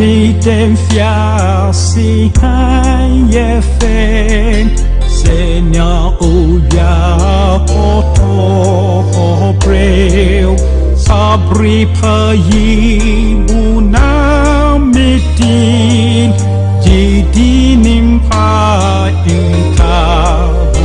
meeting fiasi yefen senya obia oto breu sabri payi munamitin jidinim pa inkabantu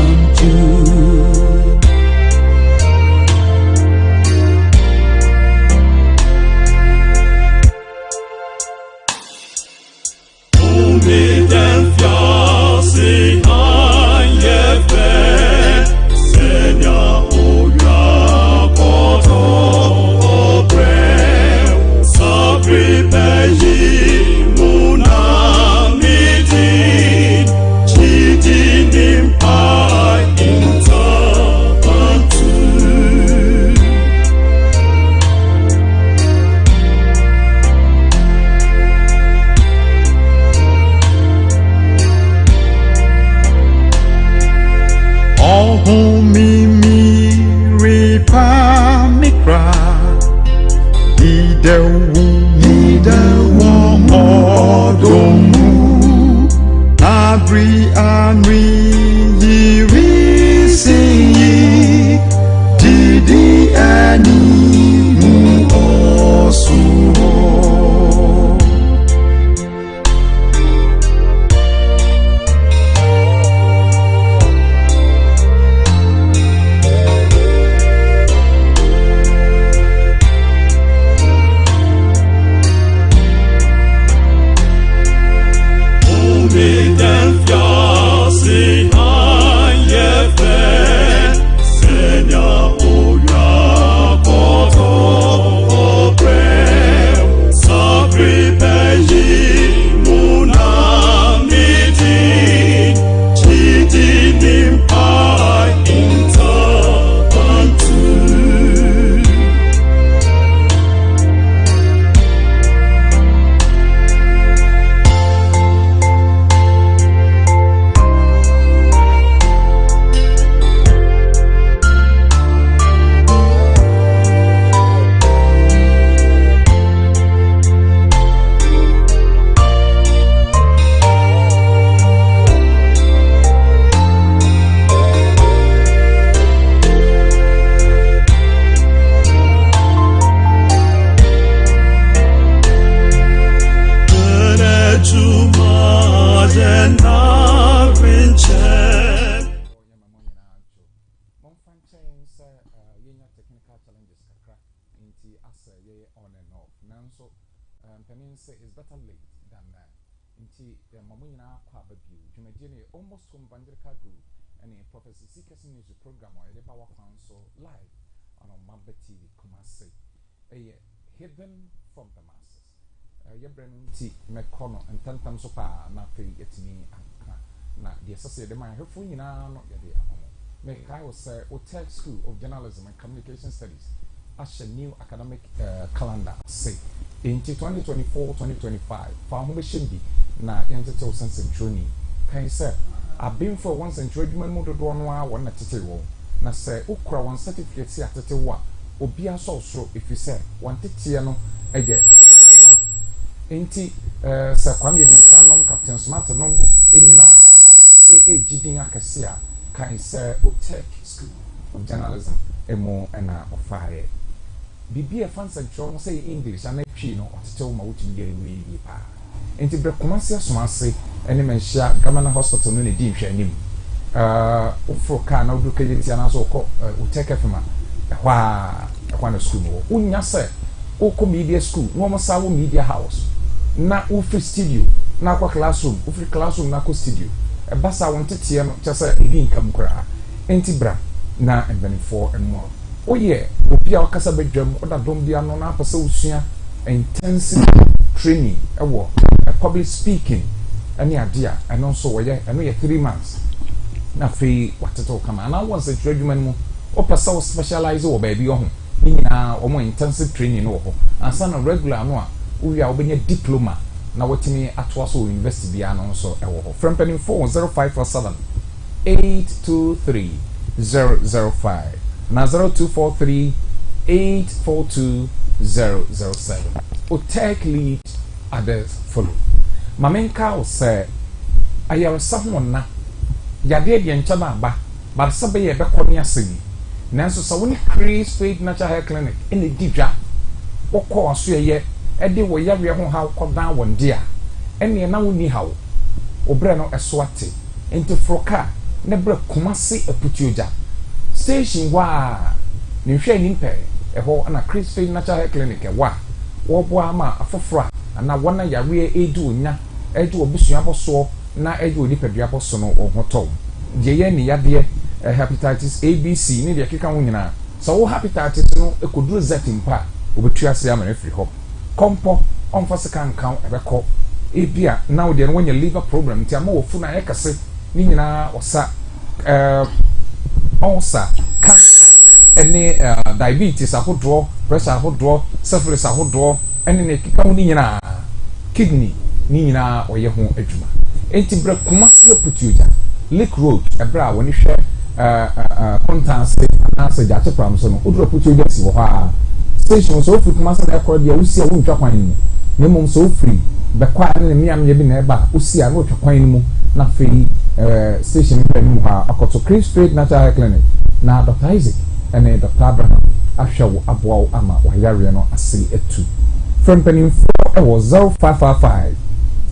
It's better late than that. Inti mamuna kwa baby. Jumejini almost from Bandrika Group and a Prophecy Seekers News program or a Power Council live on Mamba TV Kumasi. Hidden from the masses. Yebrenunti Mekono and Tantam Sopa na fe yetini na the associate my helpful na not yet. Make I was Hotel School of Journalism and Communication Studies as a new academic calendar say. In 2024-2025, foundation be na yantete sense century. Can say I've been for 1 century man mo do one na tete wo. Na say ukura one certificate si atete wa. Obi aso so if you say one tete no eye number 1. Enti say kwame bi kanom Captain Smart no enyina gidin akase a kan say Hotel School of Journalism emo na ofaye. Bibi a fancy journal say English and no tell my wooden game pa. Enti bre commercial smase ene menhia Gamana Hospital no ne di hwanim. Ufro ka na odu kageti ana so ko uteke fema. Ehwa na school mo. Unya se uko media school, no mo sawo media house. Na ufri studio, na kwa classroom, ufri classroom na ko studio. E basa wontetie no chese edi nkam kra. Enti bra na embenifo enmo. Oh yeah, Opia Wakasa bedroom, or that don't be a non apple intensive training, a public speaking, any idea, and also, yeah, I know you 3 months. Now, free what to talk about. And I want a regiment, or person specialize or baby on or more intensive training over. And son of regular no, we are being a diploma. Now, what me at Wasso University, and also from penny 40547 823 005. Na 0243 842 007. Tech lead others follow. Mamenka will say, I have someone na Yadia the Enchanaba, but Sabe Beconia Sini. Nanso so when Chris Faith Natural Hair Clinic in the Dija, or call Suye, Eddie will yabby home how come down one dear. Any now ni how, or Breno a swati, into Froka, never Kumasi a putuja. Station wa, New Shane Impe, a whole and a Chris Faith Natural Hair Clinic, a wa, or Boama, a fofra, and now one ya re edu nya, edu obusuabo so, na edu odipeduapo sono or hotom. Ye ni yadie. Hepatitis A, B, C, ni de keka ho nyina. So hepatitis no e koduru zetin pa, obetua se amane free hop. Kompo onfa se kan kan ebekọ. Ebia now de no when liver problem ti ama wofu na yekase ni nyina osa ulcer, cancer, any diabetes ahodo, pressure ahodo, syphilis ahodo, ene ne keka ho ni nyina. Kidney ni nyina oye ho adwuma. Enti bra kumase putuja. Lake Road, ebra when you share contents answer jate pram so no odro putu jesi wo ha station so free kuma say record dia usi a wo ntwa kwan ni ne mom so free be kwa ne miam ye bi na eba usi a no twa kwan ni mu na free station pe ni mu ha akoto Chris Faith Natural Hair Clinic na Dr. Isaac and Dr. Abraham ahwewo aboa ama wa yare no ase etu from penin 4 was 0555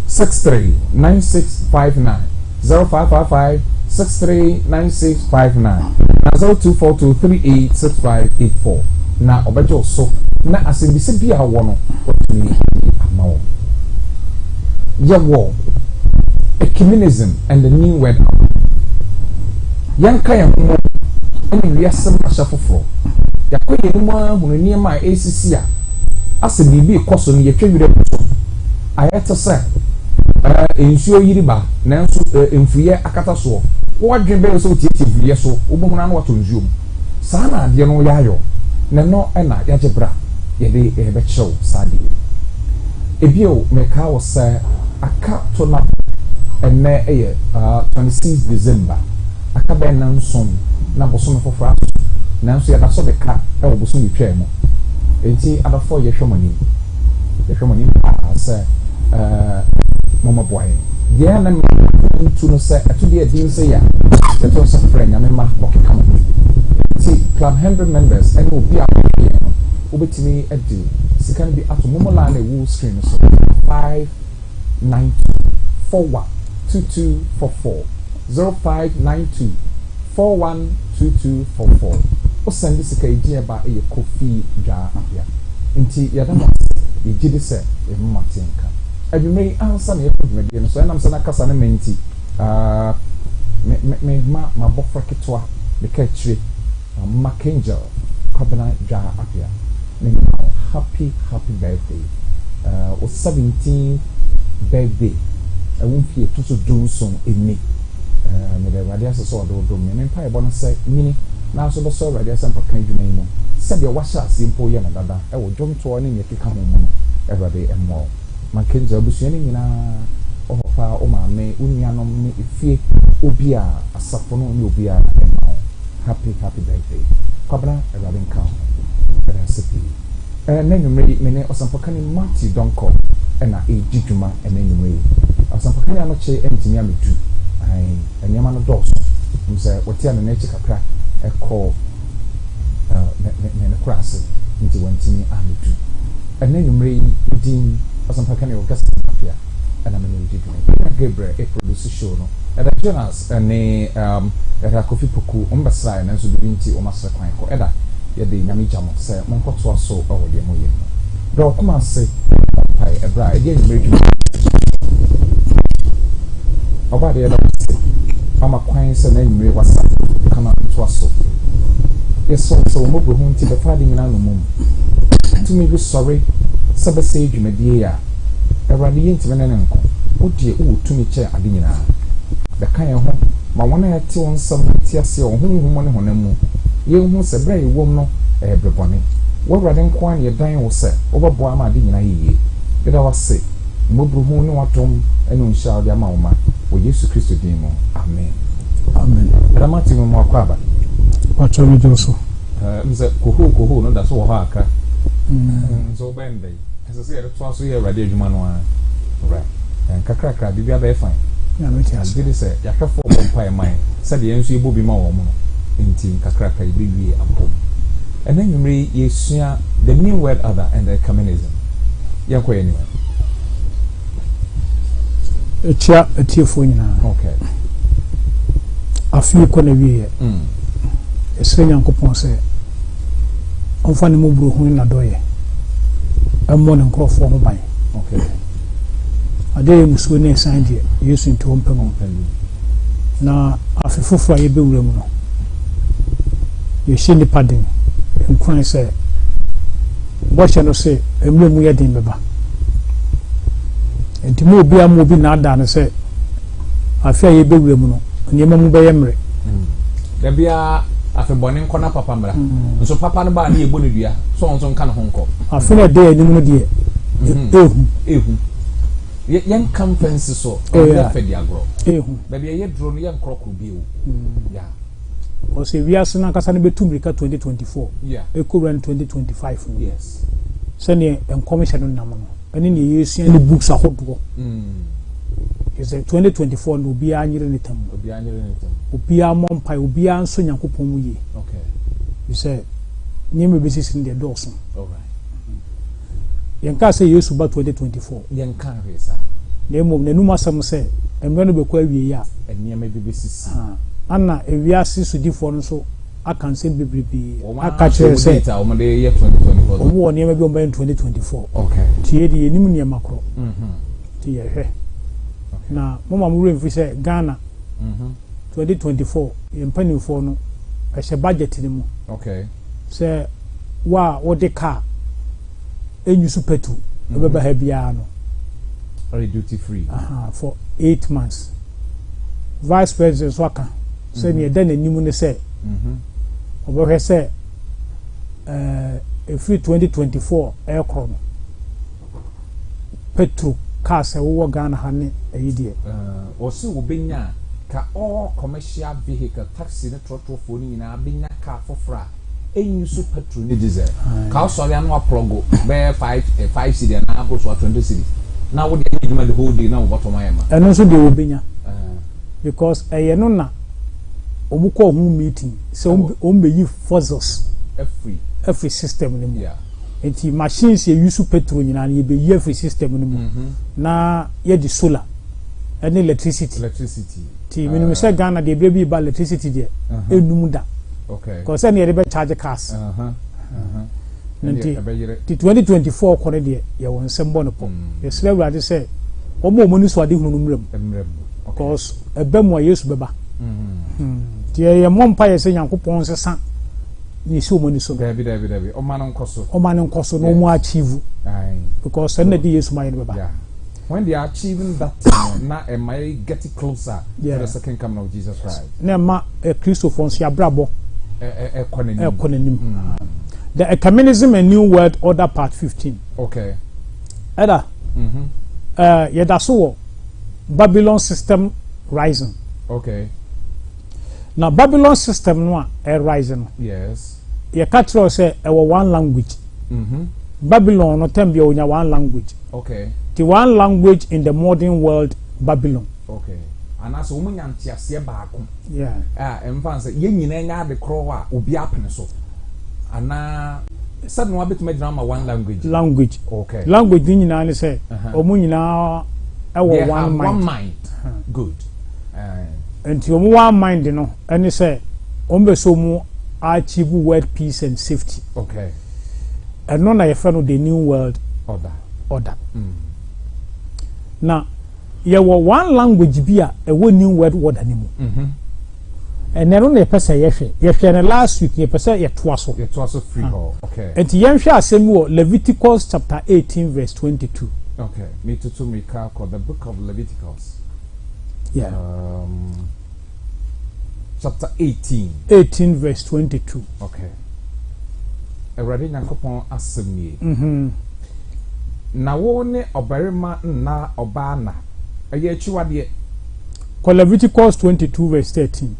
639659 0555 639659 na 0242386584 na obejo so na asembise bia wo no otumi amawo yawo ecumenism and the new word yanka yanmo ani wiasem ashafoforo yakoye ni ma hunu ni ma ACC a asebibi koso ni yetwewire so ayete se ensuo yiriba nanso emfuye akata so wo dwen be so tietie fuye so obohuna na wato nsuo saa na ade no yayo ne no na yaggebra ye de ebe chew sade ebio meka wo se aka to na enne eye 26 December aka be nanso na boso fofora nanso ya da so beka e wo boso yetwa mu enti adafo ye hwemani se mama boy yeah na to no say atude adin say ya that was a friend ya me ma okeka mo see club 100 members and will be up here obetimi edi sikan bi ato momola na wall screen so 592412244 0592412244 o send this ka edi eba e coffee ja apia nti ya da ma e gidi se e mo matenka abi me answer na epodwede no so enam se na kasa na menti me ma bofra ketwa me ka chire Macangel Kabana Ja Apia happy birthday o 17th birthday I won't feel to do so in me me the radius so do me pa e bono say mini na so so radius am pakan dwuma yi mo said the washa simple ye na dada e wo dwom to ne keka ho mo no everybody emmo Macangel busuani nyina ofa o ma me unuanom ne efie obi a asafo no ne obi a emmo happy birthday Kabana Rabin Cow recipe nenumre mene osampakani Marty Donko na ejijuma nenumre osampakani anoche entimi amedu ai enema no dos mse wotia no nechi kakra ekọ me krase nti wantimi amedu nenumre din osampakani August Mafia na mene ejijuma Gabriel e produce show no Eda Jonas ne Eda Kofi Poku ombasai na nso do nti o masa kwan ko eda ye de nyame jamo se monkoto aso o de mo yem do kuma se pai ebra e de nyame oba de eda se ama kwan se na nyame wasa kama to aso yeso so mo bo hu nti be fa de nyina no mum to me be sorry sabe se dwumadie ya ebra de yenti me ne nko o de o tumi che ade nyina the kind of ma wona ya ti won sam ti ase o honhom ne honam ye hu se bra ye wom no ebrebone wo wrade nko an ye dan wo se obabo ama de nyina yiye de da wase mbobruhu ne watom enu nsha de ama wo ma wo Yesu Kristo din mo amen ramati mo akwaba pacho mi joso mze koho no da so wo ha aka nzo bende As I said, it was here ready to man one. Right. And Kakraka, did you have a fine? Yeah, no chance. Did he say, you have 4 pie mine? Said the MC Bobby Momo in Team Kakraka, be a poem. And then you may hear the new word other and the communism. Yanko anyway. A chair, a tear for you now. Okay. A few corner here. A senior coupon say, I'm finding Mubru who in a doye. I'm more than crop for mine. Okay. A day was when they signed here, using to open. Now, after 4 Friday, you see the padding. And crying say, what shall I say? And when we are in Baba. And to move be a movie not done, I say, I fear you be women, and your mum by Emery. There be a burning corner papa, and so papa and Barney Bonidia, so on some kind of home call. I feel a day, no dear. Young companies so, yeah, fed your grow. Maybe a year drone young crock will be. Yeah. Or say we are Sanakasan be 2024. Yeah. A current 2025. Yes. Send and commission on Namano. And in you see any books are hot. It's a 2024 will be anything. Will be anything. Will be a mompai, will be an son Yakupomuye. Okay. You say, name a business in the Dawson. All right. Yanka say yes about 2024. Yanka, sir. Name of the Numa some say, and when we query ya. And near maybe business. Anna, if we are so different, so I can say be I catch you say, over the year 2024. War near maybe in 2024. Okay. Tia the Nimunia macro. Tia. Now, Mamma Murin, we say Ghana 2024 in penny for no as a budget anymore. Okay. Say, wow, what the car? And you super two, remember Hebiano. Very duty free. For 8 months. Vice President Swaka. Say near then a new say. Over her say, a free 2024 aircraft. Petro cars a war Ghana honey a idiot. Or so will be ya. Ka all commercial vehicle taxi the trotro phone in a binya car for fra. A new super true diesel. Cow sorry and what progo. Bear 5 city and apples or 20 city. Now what do you the whole day now? What am I? And also they will be because a yenona obuko home meeting so you fossils every system anymore. Yeah. And the machines you use petrol and you be every system anymore. Na ye the solar and electricity. Ti minimum say Ghana the baby about electricity there. Enumuda. Okay. Because any other charge cars. The 2024 corner you want some bonopo. The slave rather say, Omo money swadi hunumrem. Because a bemo used beba. Dear Mompire saying Uncle Ponce San. You so many so. Debbie. O man on Cosso. O man on Cosso no more achieve. Because then the day is my beba. When they are achieving that, now am I getting closer to the second coming of Jesus Christ? Nema a Christophon's ya brabo. The Ecumenism and New World Order Part 15. Okay. Ada. Yadaso Babylon system rising. Okay. Now Babylon system no rising. Yes. You catch us say one language. Babylon no tem be one language. Okay. The one language in the modern world, Babylon. Okay. And as woman yantia back. Yeah. And fans yen the crow will be up in so. And now suddenly a bit my drama one language. Okay. Language in United say Omunina one mind. Good. And you one mind, you know, and they say Ombe so more achieve world peace and safety. Okay. And none of the new world order. Now, you were one language be a new world order anymore. And then only a person yes, last week you person yet was free. Okay. And the Yamsha same Leviticus chapter 18 verse 22. Okay. Me to me called the book of Leviticus. Yeah. Chapter 18. 18 verse 22. Okay. Already Nakopon asked me. Na wone obarima na obana. Aye chiwade. Leviticus 22 verse 13.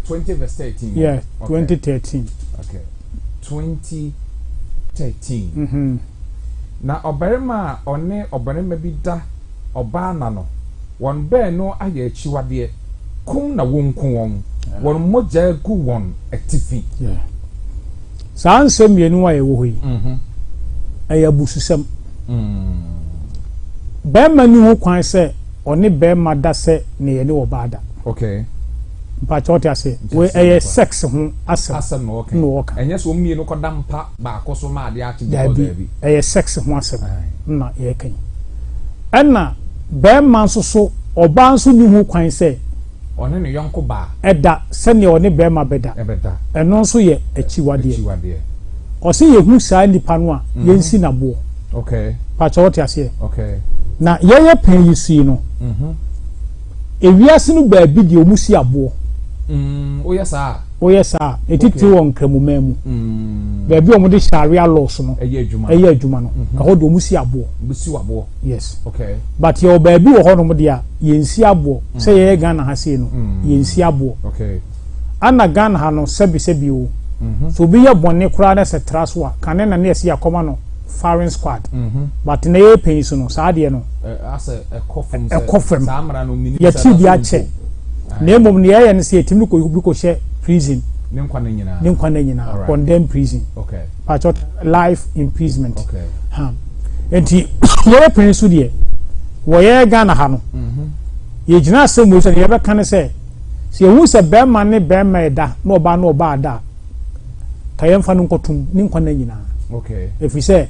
20 verse 13. Yeah, okay. 2013. Okay. 2013. na obarima one obarima bi da oba na no won be no aye chiwade kum na won won moja gu won atifi saa nsɛm yenu a yɛwɔ hɔ yi ɛyɛ bususɛm bɛrima ni ho kwan sɛ ɔne bɛrima da sɛ ne yɛ ne wɔ baada okay mpakyɛ ase we ɛyɛ sex ho asɛm no okay ɛnyɛ so mmie no kɔda mpa baako so ma ade akye dabi ɛyɛ sex ho asɛm na yɛ kan ɛna bɛrima nso so ɔbaa nso ni ho kwan sɛ ɔne ne yɔnko ba ɛda sɛnea ɔne bɛrima bɛda ɛno nso yɛ akyiwadeɛ ɔsɛ yɛhu saa nipa no a yɛnsi naboɔ okay pakyɛ wote aseɛ okay na yɛyɛ pɛn yi sui no ewiase no baabi deɛ ɔmu si aboɔ oyɛ saa etiti wɔ nkramuman mu baabi ɔmo de sharia laws no ɛyɛ adwuma no ɛhɔ de ɔmu si aboɔ yes okay but yɛ baabi wɔ hɔ nom de a yɛnsi aboɔ sɛ yɛyɛ Ghana ha sei no yɛnsi aboɔ okay ana Ghana ha no sɛbi o so obi yɛ bɔnne koraa na sɛ tra so a kane na ne yɛsi akɔma no firing squad but na yɛ pɛn so no saa deɛ no ɛkɔ fam yɛti bi akyɛ na emom ne yɛyɛ no sɛ yɛtumi bi kɔ hyɛ prison ne nkwa na nyinaa condemned prison okay patch life imprisonment okay enti yɛyɛ pɛn so deɛ wɔyɛ Ghana ha no yɛgyina asɛm wo sɛ yɛbɛka ne sɛ yɛhu sɛ bɛrima ne bɛrima ɛda na ɔba ada ka yɛmfa no nkɔtum ne nkwa na nyinaa okay ɛfiri sɛ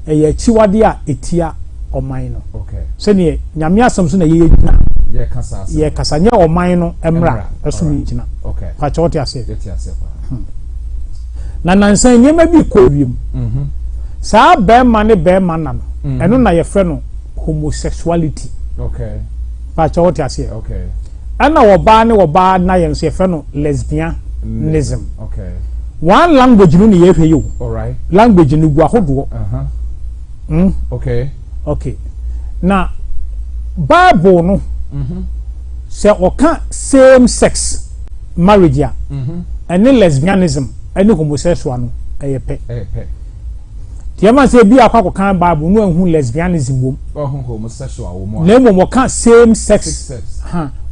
ɛyɛ akyiwade a ɛtia ɔman no okay sɛneɛ nyame asɛm so na yɛgyina yɛkasa nyɛ ɔman no mmra ɛso no gyina okay pakyɛ wote aseɛ na nansan nneɛma bi kɔ wiem saa bɛrima ne bɛrima na no ɛno na yɛfrɛ no homosexuality okay pakyɛ wote aseɛ okay ɛna wɔbaa ne wɔbaa na yɛn so yɛfrɛ no lesbianism okay one language no ne yɛhwɛ yi o all right language no gu ahodoɔ okay na Bible no sɛ ɔka same sex marriage a ɛne lesbianism ɛne homosexual no ɛyɛ pɛ tiɛma sɛ bi akɔ akɔka Bible no ahu lesbianism wom homosexual wom na mmom ɔka same sex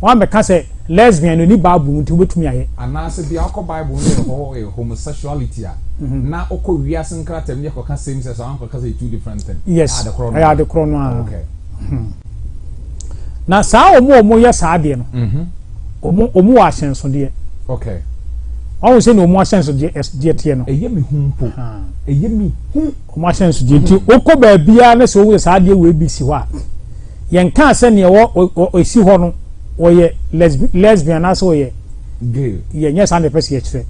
wɔn bɛka sɛ lesbian no ni Bible no nti wobɛtumi ayɛ anaasɛ bi akɔ Bible no yɛ homosexuality a na ɔkɔ wiase nkratam ne kɔka same sex a kɔka sɛ two different things yes ɛyɛ adekorɔ no a okay na saa ɔmo yɛ saa deɛ no ɔmo wɔ ahyɛnsodeɛ okay ɔmo sɛ na ɔmo ahyɛnsodeɛ teɛ no ɛyɛ mi hu mpo ɛyɛ mi hu ɔmo ahyɛnsodeɛ nti okɔ baabia na sɛ ɔwɔ saa deɛ wɔ ebi si hɔ a yɛn ka sɛ nea esi hɔ no wɔyɛ lesbian ase wɔyɛ gay yɛnyɛ saa na ɛpɛ sɛ yɛkyerɛ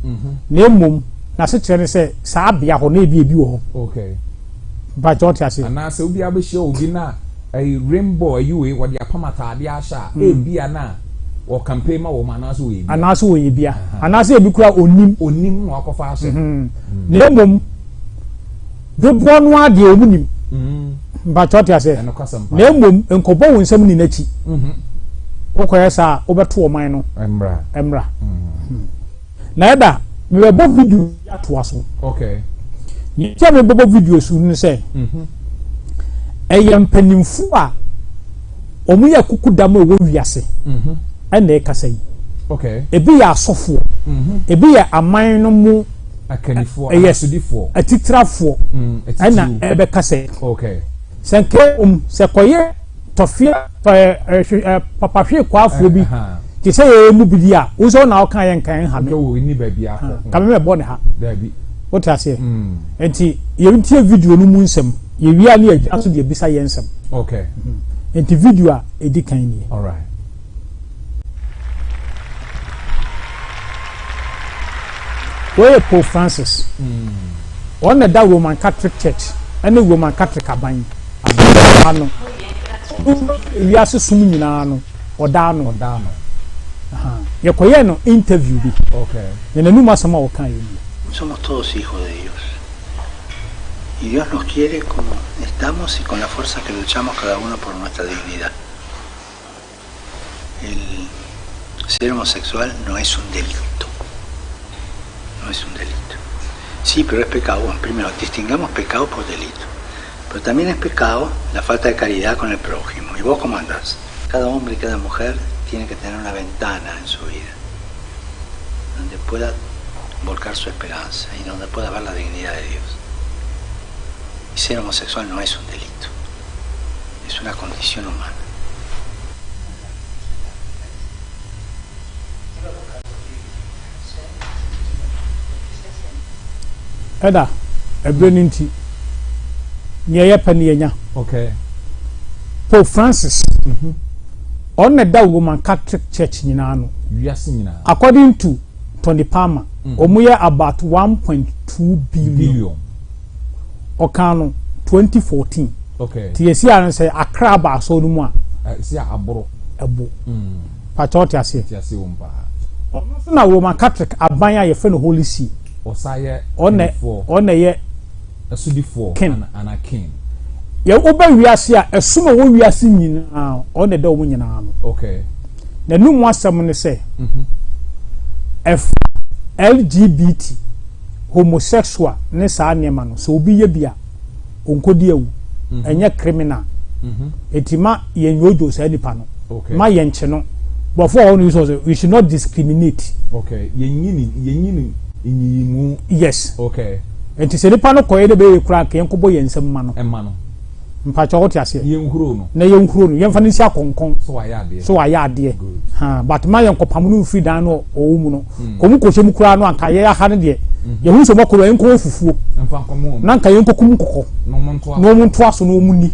na emom na se kyerɛ ne sɛ saa bea hɔ na ebi wɔ hɔ okay bakyɛ ɔte ase anaasɛ obi abɛhyia obi na a rainbow ayiwe wɔde apam ataade ahyɛ a ebia na wɔ campaign ma wɔ ma anaasɛ wɔyɛ bia anaasɛ ebi kura onim na wakɔfa ahyɛ na emom dodoɔ no adeɛ ɔmu nim bakyɛ ɔte ase na emom nkɔbɔ wɔn nsɛm ni n'akyi wokɔyɛ saa wobɛto ɔman no mmra na ɛda mebɛbɔ video atoa so okay yɛkyɛ mebɛbɔ video so no sɛ ɛyɛ mpanimfo a ɔmo yɛ kuku dam a ɛwɔ wiase ɛna ɛkasa yi okay ebi yɛ asɔfoɔ ebi yɛ aman no mu akanifoɔ asodifoɔ atitirafoɔ ɛna ɛbɛkasa okay sɛ nkɛ sɛ kɔyɛ tɔfia papahwe kwaafo bi te sɛ yɛ mu bidi a wo sɛ na ɔka yɛ nkan ha me kame me bɔ ne ha wote aseɛ enti yɛntie video no mu nsɛm yɛwia ne yɛdwa so deɛ bisa yɛ nsɛm okay enti video a ɛdi kan nie all right wɔyɛ Pope Francis wɔn na da Roman Catholic Church ɛne Roman Catholic aban ano wiase sum nyinaa no ɔdaa no yɛkɔyɛ no interview bi yɛnanum asɛm a wɔka yɛ bi somos todos hijos de Dios y Dios nos quiere como estamos y con la fuerza que luchamos cada uno por nuestra dignidad. El ser homosexual no es un delito, no es un delito. Sí, pero es pecado. Bueno, primero, distingamos pecado por delito. Pero también es pecado la falta de caridad con el prójimo. ¿Y vos cómo andás? Cada hombre y cada mujer tiene que tener una ventana en su vida donde pueda volcar su esperanza y donde pueda ver la dignidad de Dios. Y ser homosexual no es un delito, es una condición humana. Eda, ebreninti. Niye panienya. Okay. Pope Francis. On the Roman Catholic Church nyina no. According to Tony Palmer, omuye about 1.2 billion. Okano 2014. Okay. TSC an say Accra ba so no mu a. See aboro. Ebo. Patrot ase. Tiase wompa. Ono na Roman Catholic aban ya ye Holy See. Osaye on ye asudifo and a king. Ye oba wiase a esumo wo wiase nyina on the do nyina no. Okay. Na num wasam ne say F LGBT homosexual ne sa niema no so obi ye bia onkodi ewu enye criminal etima ye nyojo sa nipa no ma ye nche no before all you say we should not discriminate. Okay. Ye nyini Inyimu. Yes. Okay. Enti se nipa no koye de be kura ke enkobo yensem ma no. Emma no. Mpacha wote ase. Yenhuro no. Na yenhuro no. Yemfa nsi akonkon. So ayade. So ayade. Ha, but ma yenkopam no free dan no owumu no. Komu kohye mu kura no anka ye aha ne de. Ye hu so makoro enko fufuo. Emfa nkomo. Na anka yenkokum kokko. No monto. No monto aso no omuni.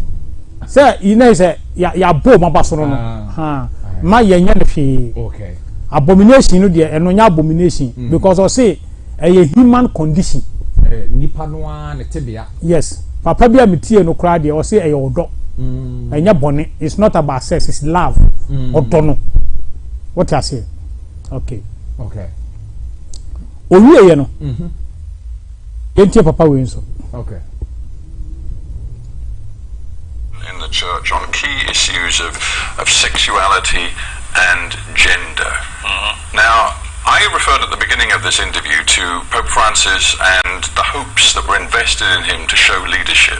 Se ina se ya bo mabaso no. Ha. Ma yenya ne hwe. Okay. Abomination no de eno nya abomination because o say a human condition. Nipa no an tebia. Yes. Papa bia metie no kra de o say e odo. Enya bone. It's not about sex, it's love. Odo no. What you say? Okay. Okay. Owie ye no. Yentie papa we nso. Okay. In the church on key issues of sexuality and gender. Now, I referred at the beginning of this interview to Pope Francis and the hopes that were invested in him to show leadership.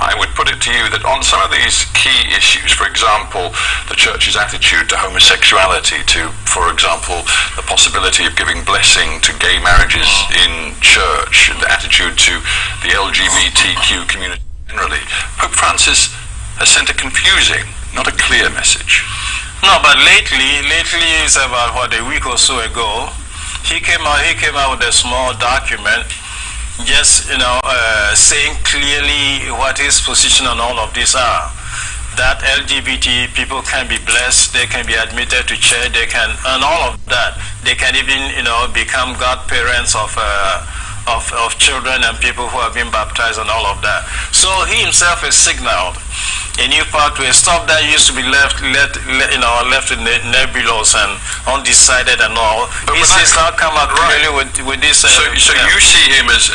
I would put it to you that on some of these key issues, for example, the Church's attitude to homosexuality, to, for example, the possibility of giving blessing to gay marriages in church, the attitude to the LGBTQ community generally, Pope Francis has sent a confusing, not a clear message. No, but lately is about a week or so ago, he came out with a small document, just saying clearly what his position on all of this are. That LGBT people can be blessed, they can be admitted to church, they can, and all of that. They can even become godparents of children and people who have been baptized and all of that. So he himself has signaled a new pathway, stuff that used to be left in the nebulous and undecided and all. He's now come up clearly with this. So you see him as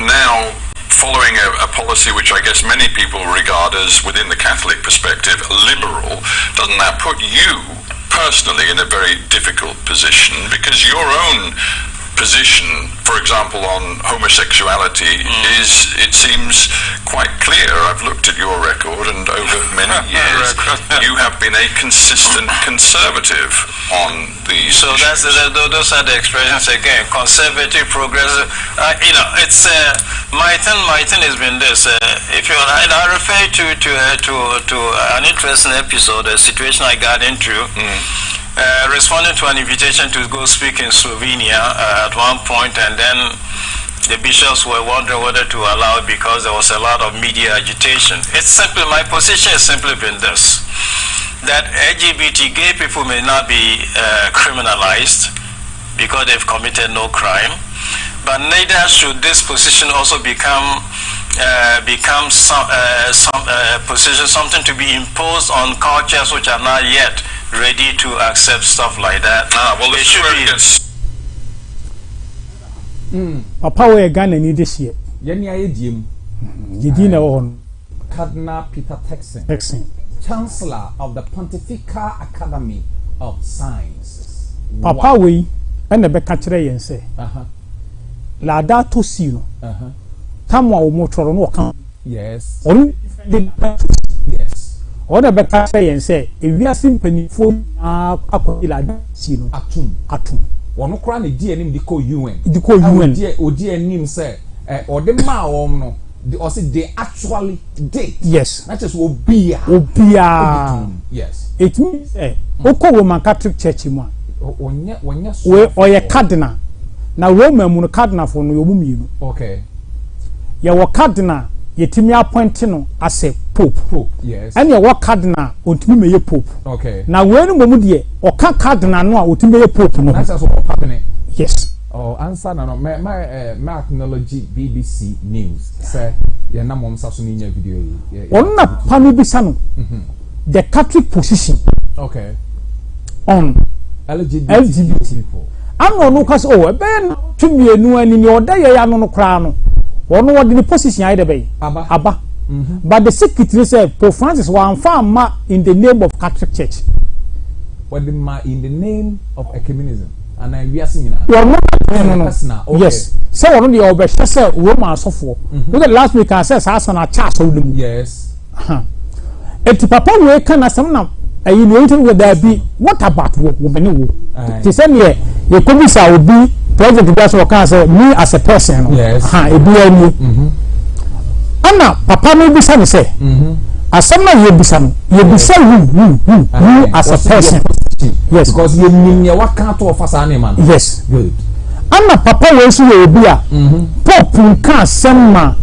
now following a policy which I guess many people regard as, within the Catholic perspective, liberal. Doesn't that put you personally in a very difficult position, because your own position, for example, on homosexuality is, it seems, quite clear. I've looked at your record, and over many years you have been a consistent conservative on these issues. Those are the expressions again: conservative, progressive. It's my thing has been this. If you, I refer to an interesting episode, a situation I got into. Responding to an invitation to go speak in Slovenia at one point, and then the bishops were wondering whether to allow it because there was a lot of media agitation. It's simply, my position has simply been this, that LGBT gay people may not be criminalized because they've committed no crime, but neither should this position also become some position, something to be imposed on cultures which are not yet ready to accept stuff like that. Well, it should be. Papa we Ghana ni this year. Yeni ayediem. Yedi na on. Cardinal Peter Turkson, Chancellor of the Pontifical Academy of Sciences. Papa we and the bekachire yense. La da to si no. Tamwa wo motoro no kan Yes. On Yes. On a better say and say, if we are simply phone atum. One cry the DNM the call UN. The call UN. DNM say, or the ma no. They actually did. Yes. That is Obia. Yes. It means Oko Roman Catholic Church mo. We or cardinal. Now Roman mun cardinal for no yomum. Okay. Ya wa cardinal yetimi appoint no as a pope. Yes. And ya wa cardinal ontimi meye pope. Okay. Now when mo de o ka cardinal no a otimi meye pope no. That's what happening. Yes. Oh, answer no. My acknowledge BBC News. Say, yeah, na mom saso ni nya video yi. Onna panu bisa no. The Catholic position. Okay. On LGBT people. Ano no cause oh, ben tumienu ani ni oda ye ya no kra no. Ono wode the position ai de be. Aba. But the secretary said Pope Francis wa anfa in the name of Catholic Church. What the ma in the name of ecumenism. And I we are singing. No. Yes. So one of the obesha say Roman sofo. Look at last week I said Sasana cha so dem. Yes. Eti papa we kan asem na ayi no enti we da bi what about woman wo. Ti say me ye komisa obi president bi so kan say me as a person. Yes. Ebi ani. Ana papa no bi say me say. Asem na ye bisa no. Ye bisa you as a person. Yes. Because you mean you what can't offer any man. Yes. Good. Ana papa we so we obi a pop kan semma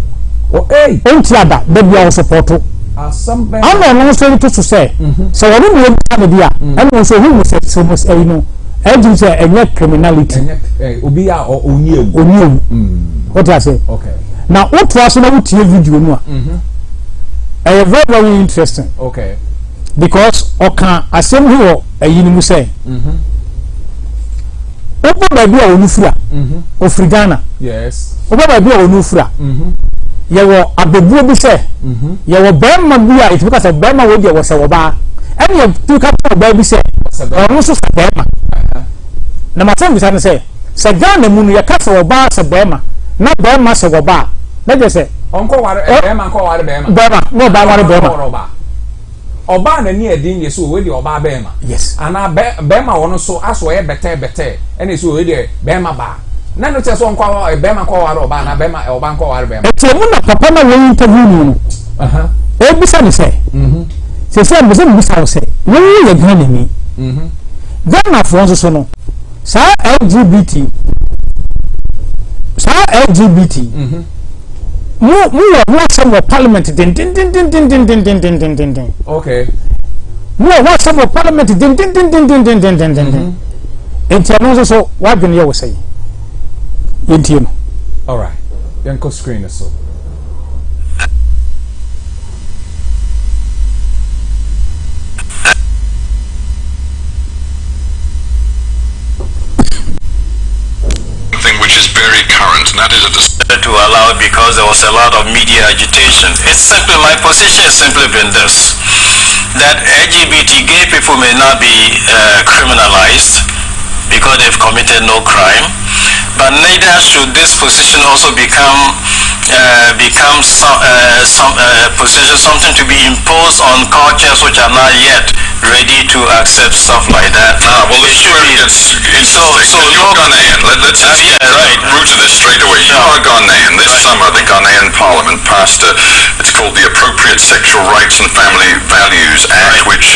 o entiada de bia support asamba ana no so to say so we no be dia and so who say so much no and say any criminality obi a onye what I say. Okay. Now what was na we tie video no a very very interesting. Okay. Because oka asem ho ayini mu say obo ba bia onufura ofrigana. Yes. Obo ba bia onufura ye wo abebuo bi say ye wo bema bia it because bema wo dia wo say wo ba and ye tu ka ba bi say onu so say bema na matem bi say gana mu no ye ka say wo ba say bema na bema say wo ba na je say onko ware bema nko ware bema no ba ware bema oba na ni edin ye so we di oba bema. Yes. Ana bema wono so aso ye bete ene so we di bema ba na no che so nkwa bema nkwa ware oba na bema oba nkwa ware bema etemu na papa na we interview no e bisa ni say say me bisa say we ye Ghana ni Ghana for so no sa LGBT mu some parliament din. Okay. Mu some parliament din. Enti so what been you say? Yenti no. All right. Then go screen so. Which is very current, and that is to allow it because there was a lot of media agitation. It's simply, my position has simply been this, that LGBT gay people may not be criminalized because they've committed no crime, but neither should this position also become something to be imposed on cultures which are not yet ready to accept stuff like that. Well, this is where it gets interesting. You're Ghanaian. Let's just get to the root of this straight away. You are Ghanaian. This summer, the Ghanaian Parliament passed it's called the Appropriate Sexual Rights and Family Values Act, which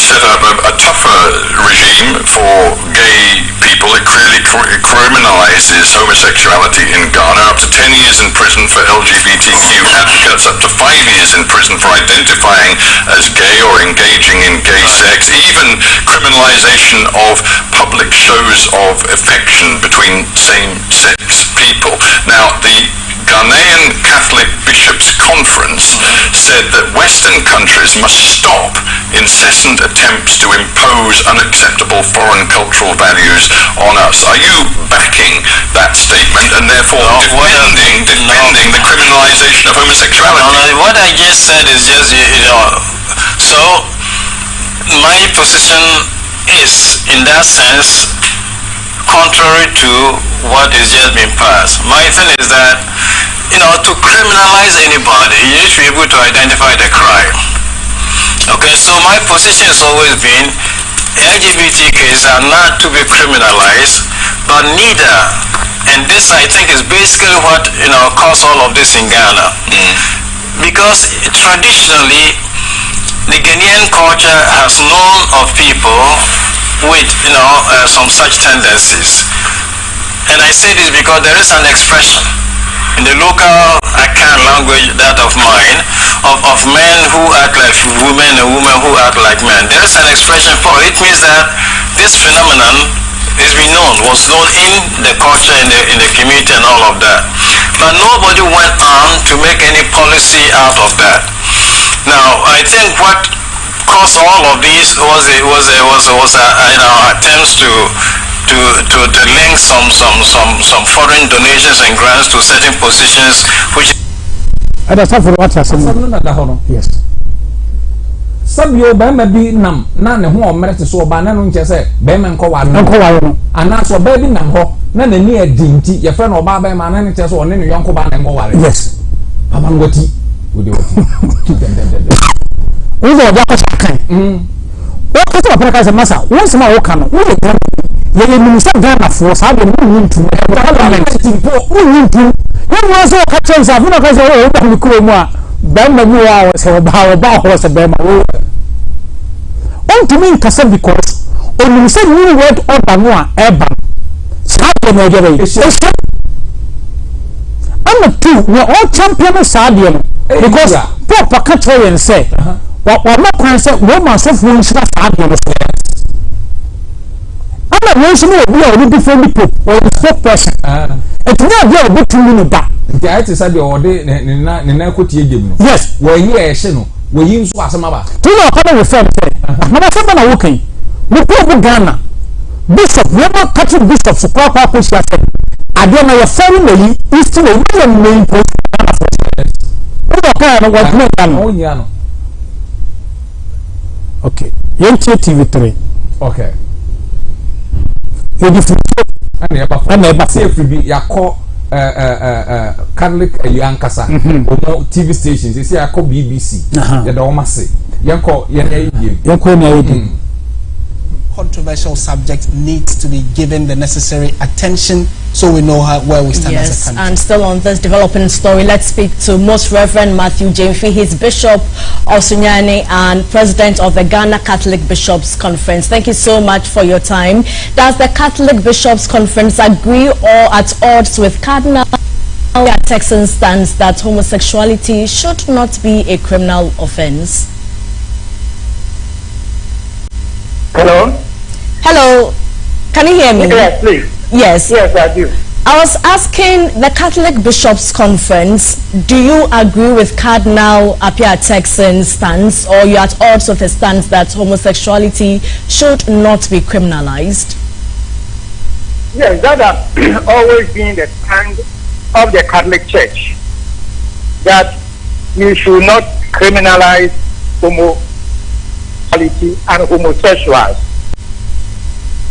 set up a tougher regime for gay people. It clearly criminalizes homosexuality in Ghana, up to 10 years in prison for LGBTQ advocates, up to 5 years in prison for identifying as gay or engaging in gay sex, even criminalization of public shows of affection between same-sex people. Now, the Ghanaian Catholic Bishops' Conference said that Western countries must stop incessant attempts to impose unacceptable foreign cultural values on us. Are you backing that statement and therefore defending the criminalization of homosexuality? No, what I just said is just, so my position is, in that sense, contrary to what is just being passed. My thing is that to criminalize anybody, you need to be able to identify the crime. Okay, so my position has always been LGBT cases are not to be criminalized, but neither, and this I think is basically what caused all of this in Ghana, because traditionally the Ghanaian culture has known of people with some such tendencies, and I say this because there is an expression in the local Akan language, that of mine, of men who act like women and women who act like men. There is an expression for it. It means that this phenomenon was known in the culture, in the community and all of that. But nobody went on to make any policy out of that. Now, I think what caused all of these was attempts to link some foreign donations and grants to certain positions, which. And that's for what has yes. Sabio Bama be nam, none who are married to so banana say, Beman Cowan, and that's what baby nam ho, none near dinty, your friend or Baba man, and just one in your uncle Ban and Moa. Yes. Among what he would do. Over that kind. What was a as a massa? Once more, come, you minister Ghana for having moving to you also catch up. When I was over Kuroma, Bama was a bow was a Bama. On to me, Cassan, because when you said new word or Banoa, Ebam, Sadia, I'm a two, we are all champion of Sadia because Papa Catray and say, what not can say, woman so foolish Sadia. I'm not mentioning we are different people or the spokesperson. It's not there a bit too many back. The artist said the order yes, where you are Sheno, where you saw some other. Do you know how to refer to? When I said I'm working, we go Ghana. Bishop, never catching Bishop, so Papa Push. I don't know your family is still a million main point. Okay, Yenchi TV3. Okay. And never say if we are called Catholic Yankasa or TV stations. They say I call BBC. You don't say Yanko controversial subject needs to be given the necessary attention so we know where we stand as a country. And still on this developing story, let's speak to Most Reverend Matthew Jamefi. He's Bishop of Sunyani and President of the Ghana Catholic Bishops Conference. Thank you so much for your time. Does the Catholic Bishops Conference agree or at odds with Cardinal Texan's stance that homosexuality should not be a criminal offense? Hello? Hello. Can you hear me? Yes, please. Yes. Yes, I do. I was asking the Catholic Bishops Conference, do you agree with Cardinal Apia Texan's stance, or you at odds with his stance that homosexuality should not be criminalized? Yes, that has always been the stand of the Catholic Church, that you should not criminalize homosexuality and homosexuals.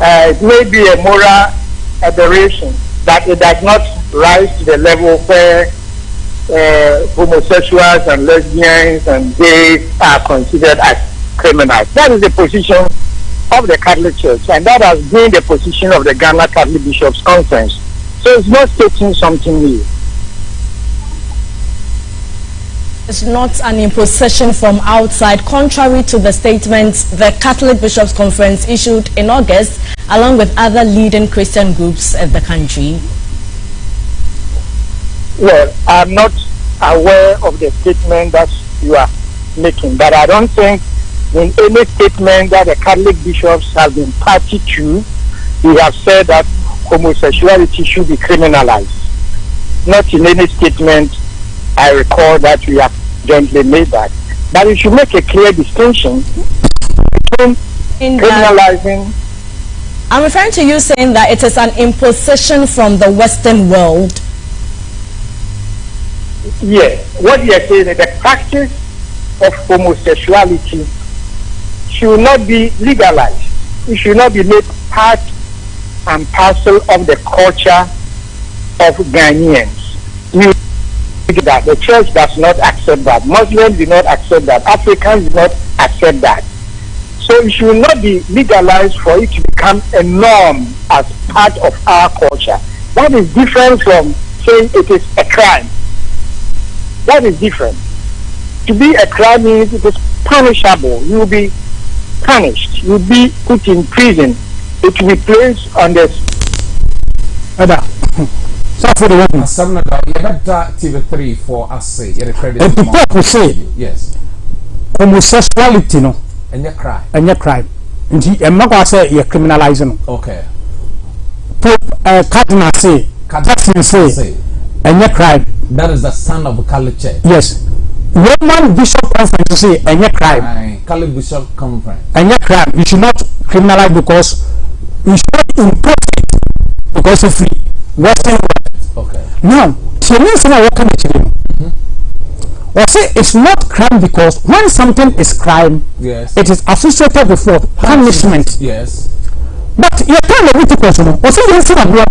It may be a moral aberration, but it does not rise to the level where homosexuals and lesbians and gays are considered as criminals. That is the position of the Catholic Church, and that has been the position of the Ghana Catholic Bishops Conference. So it's not stating something new. It's not an imposition from outside, contrary to the statements the Catholic Bishops Conference issued in August, along with other leading Christian groups in the country. Well, I'm not aware of the statement that you are making, but I don't think in any statement that the Catholic bishops have been party to, we have said that homosexuality should be criminalized. Not in any statement I recall that we have jointly made that. But we should make a clear distinction between criminalizing. I'm referring to you saying that it is an imposition from the Western world. Yes. What you are saying is the practice of homosexuality should not be legalized. It should not be made part and parcel of the culture of Ghanaians. that. The church does not accept that. Muslims do not accept that. Africans do not accept that. So it should not be legalized for it to become a norm as part of our culture. That is different from saying it is a crime. That is different. To be a crime means it is punishable. You will be punished. You will be put in prison. It will be placed on the... TV3 for us say, and people say, yes, homosexuality, no, and your crime, and he and Maka say you're criminalizing. Okay. Pope Cardinal say, Catholic say, and your crime. That is the son of Catholic Church. Yes. Roman Bishop Conference say, and your crime. Catholic Bishop Conference. And your crime. You should not criminalize because you should not import it because it's free. Western world. Okay. Now, the reason I work on it, I say it's not crime because when something is crime, yes, it is associated with what? Punishment. Yes. But you tell me what person. What's the reason of what?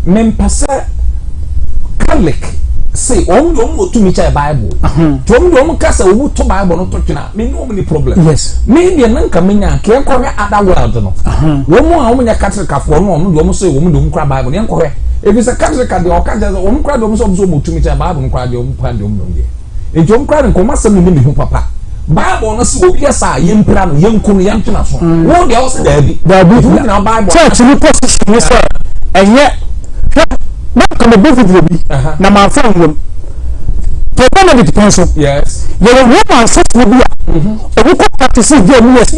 Mempasa Catholic say to me Bible. To kasa to Bible no to twina. Me no many problem. Yes. Me dey nan ka menya ke kwa other world no. Wo mu a wo menya Catholic afo no wo mu say wo mu dum kra Bible. Ne nkɔ hwe. Ebi se Catholic dey o ka je wo mu kra dum so to me Bible nkra dey wo mu kra dum dum dey. Enti wo kra nkɔ ma sam ni hu papa. Bible no se obi asa yempra no yenku no yentwena so. Wo dey o se da bi. Da bi na Bible. Church ni position ni say enye not come above it be na man from them to come with the council. Yes, you will woman set will be a we could practice game. Yes,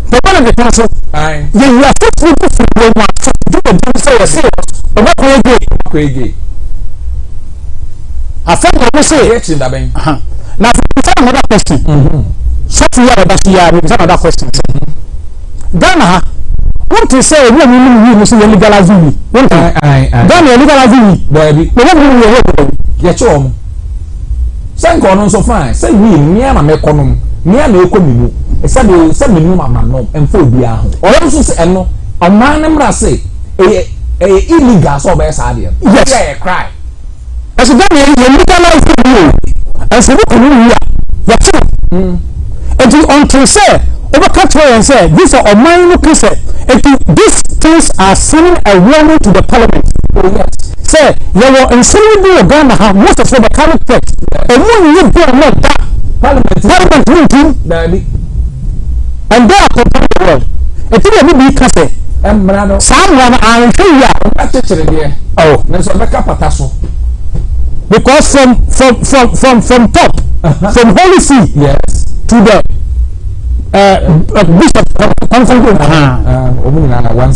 to come with the council. Aye, you are set will be for woman do the say serious what will you I think I will say now another question. So you are another question. Ghana what to say when you say legalizing me? What? Then you legalizing me, baby. You chom. Say go so fine. Say me na me konom. Me na e komi mu. E say me nu mama no emfo bia ho. O so say eno. O man na mra say illegal so be sa de. Yes, yeah, cry. As then you legalize me. As you komi mu ya. Ya chom. Until say overcut and say these are all minor cases. These things are sending a warning to the parliament. Oh yes. Say you were in some Ghana most of the current text. And when you do not that parliament will do and they are controlling the world. It will be case. Someone I show you. Oh, there's a backup pataso. Because from top, from Holy See, yes, to the Bishop Conference.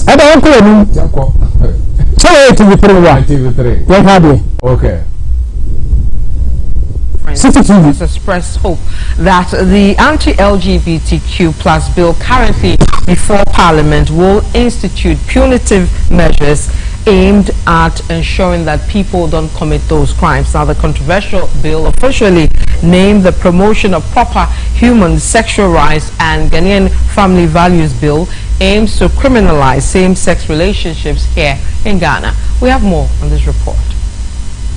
I don't know. So TV3. Okay. Has expressed hope that the anti-LGBTQ plus bill currently before Parliament will institute punitive measures aimed at ensuring that people don't commit those crimes. Now, the controversial bill officially named the Promotion of Proper Human Sexual Rights and Ghanaian Family Values Bill aims to criminalize same-sex relationships here in Ghana. We have more on this report.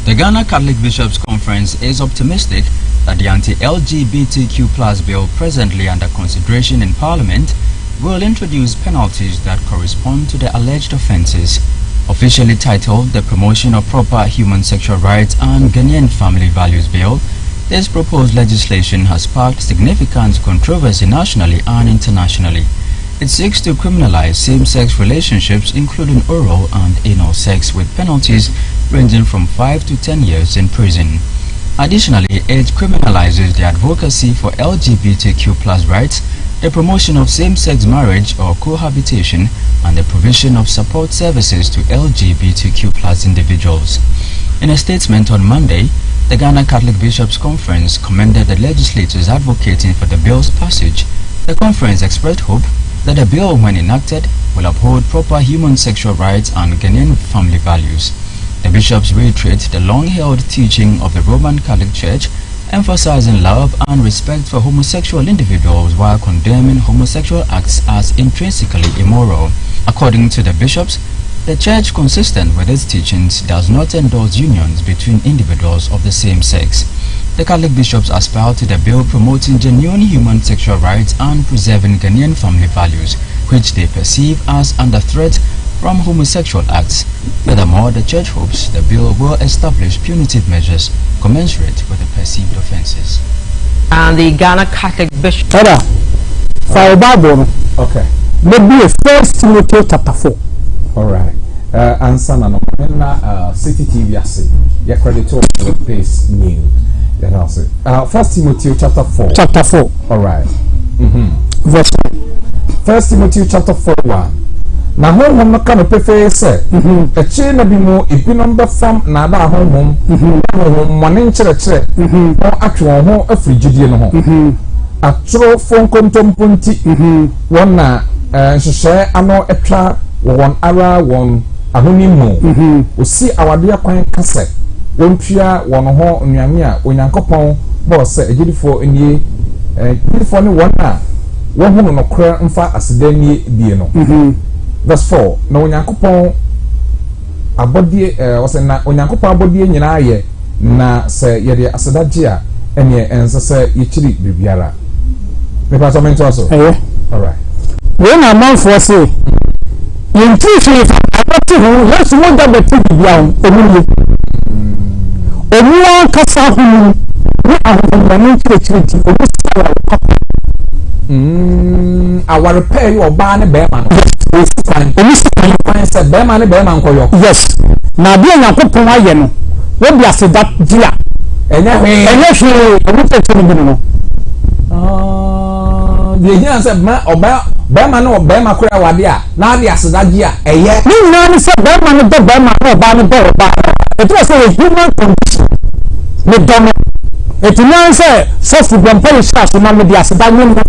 The Ghana Catholic Bishops' Conference is optimistic that the anti-LGBTQ plus bill presently under consideration in Parliament will introduce penalties that correspond to the alleged offences. Officially titled the Promotion of Proper Human Sexual Rights and Ghanaian Family Values Bill, this proposed legislation has sparked significant controversy nationally and internationally. It seeks to criminalize same-sex relationships including oral and anal sex with penalties ranging from 5 to 10 years in prison. Additionally, it criminalizes the advocacy for LGBTQ plus rights, the promotion of same-sex marriage or cohabitation, and the provision of support services to LGBTQ plus individuals. In a statement on Monday, the Ghana Catholic Bishops' Conference commended the legislators advocating for the bill's passage. The conference expressed hope that the bill, when enacted, will uphold proper human sexual rights and Ghanaian family values. The bishops reiterate the long-held teaching of the Roman Catholic Church, emphasizing love and respect for homosexual individuals while condemning homosexual acts as intrinsically immoral. According to the bishops, The Church, consistent with its teachings, does not endorse unions between individuals of the same sex. The Catholic bishops aspire to the bill promoting genuine human sexual rights and preserving Ghanaian family values, which they perceive as under threat from homosexual acts. Furthermore, the Church hopes the bill will establish punitive measures commensurate with the perceived offences. And the Ghana Catholic Bishop. For Bible. Okay. Maybe 1 Timothy chapter 4. All right. Answer na City TV ase. Your credit to Pace News. That also. 1 Timothy chapter 4. Chapter 4. All right. Verse 1 Timothy chapter 4:1. Na honhom no ka no pefe se echi na bi mu ebinom be fam na da honhom mone nkyerɛkyerɛ no atwe wɔn ho afirigidie no ho atoro fonkontomponti wɔn na nhyehyɛ ano etwa wɔn ara wɔn ahonimu osi awade akwan kase wɔn pia wɔn ho nnuane a onyankopɔn bɔ sɛ egidifo nie egidifo ne wɔn a wɔn hu no kora mfa asedanie die no verse 4 na onyankopɔn abodie na onyankopɔn abodie nyinaa yɛ na sɛ yɛde asedagye a ɛne ɛnse sɛ yɛkyiri bibiara mepa so mento so all right when a man for say you teach abati ho let's mo da beti bibia ho omuye omuwa kasa ho ni ahomani kyerɛkyerɛ obi sawa aware pay oba ne bema no omi se bema ne bema nkoyo yes na bi Onyankopɔn ayɛ no wo bi aseda dia enye hwe obi pɛtɛ no bi no de hia se bema no bema kora wade a na ade aseda dia eye ni nyina ne se bema no bema no oba no oba eto se human condition ne dono eti nan se sofu bompa yisha so na me di aseda nyem na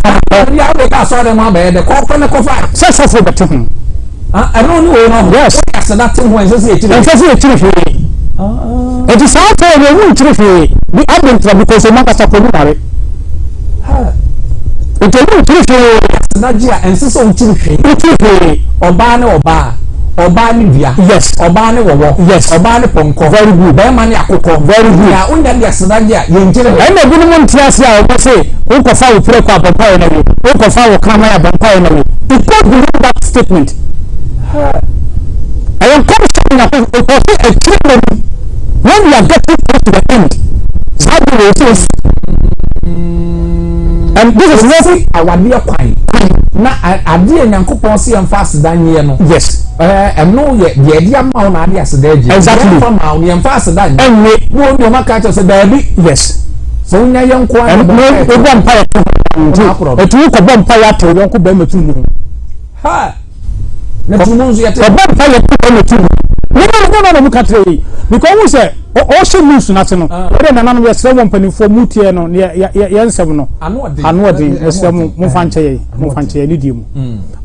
ya we ka so de ma be de ko ne ko fa se sofu bete ho eno ni we no yes aseda tin ho ense se etire hwe eti sa ta we wu etire hwe bi abentra because man ka sako ni mare eti wu etire hwe aseda ji a ense so etire hwe oba ne oba oba ni bia yes oba ni wowo yes oba ni ponko very good be ma ni akoko very good ya unya dia sedaje a ye njire e na bi ni mo ntiase a o say o ko fa wo pray kwa papa ye na we o ko fa wo kama ya papa ye na we because we that statement I am coming na ko say a children when we are getting close to the end that will say and this is not our dear kwai na ade Nyankopɔn se yɛmfa aseda nyɛ no yes ɛno yɛ de ama na ade aseda gye exactly yɛmfa ma yɛmfa aseda nyɛ ɛnwe wo no maka kyerɛ sɛ daabi yes so wonya yɛnko a no ebo mpa yɛ etu ko bɔ mpa yɛ to yɛnko ba ma tunu ha na tunu nso yɛ te bɔ mpa yɛ to ma tunu no mu katre because we say o she news na te no we na nanu ye sere won panifo mutie no ye nsem no anu odin esem mo fanche ye ni die mu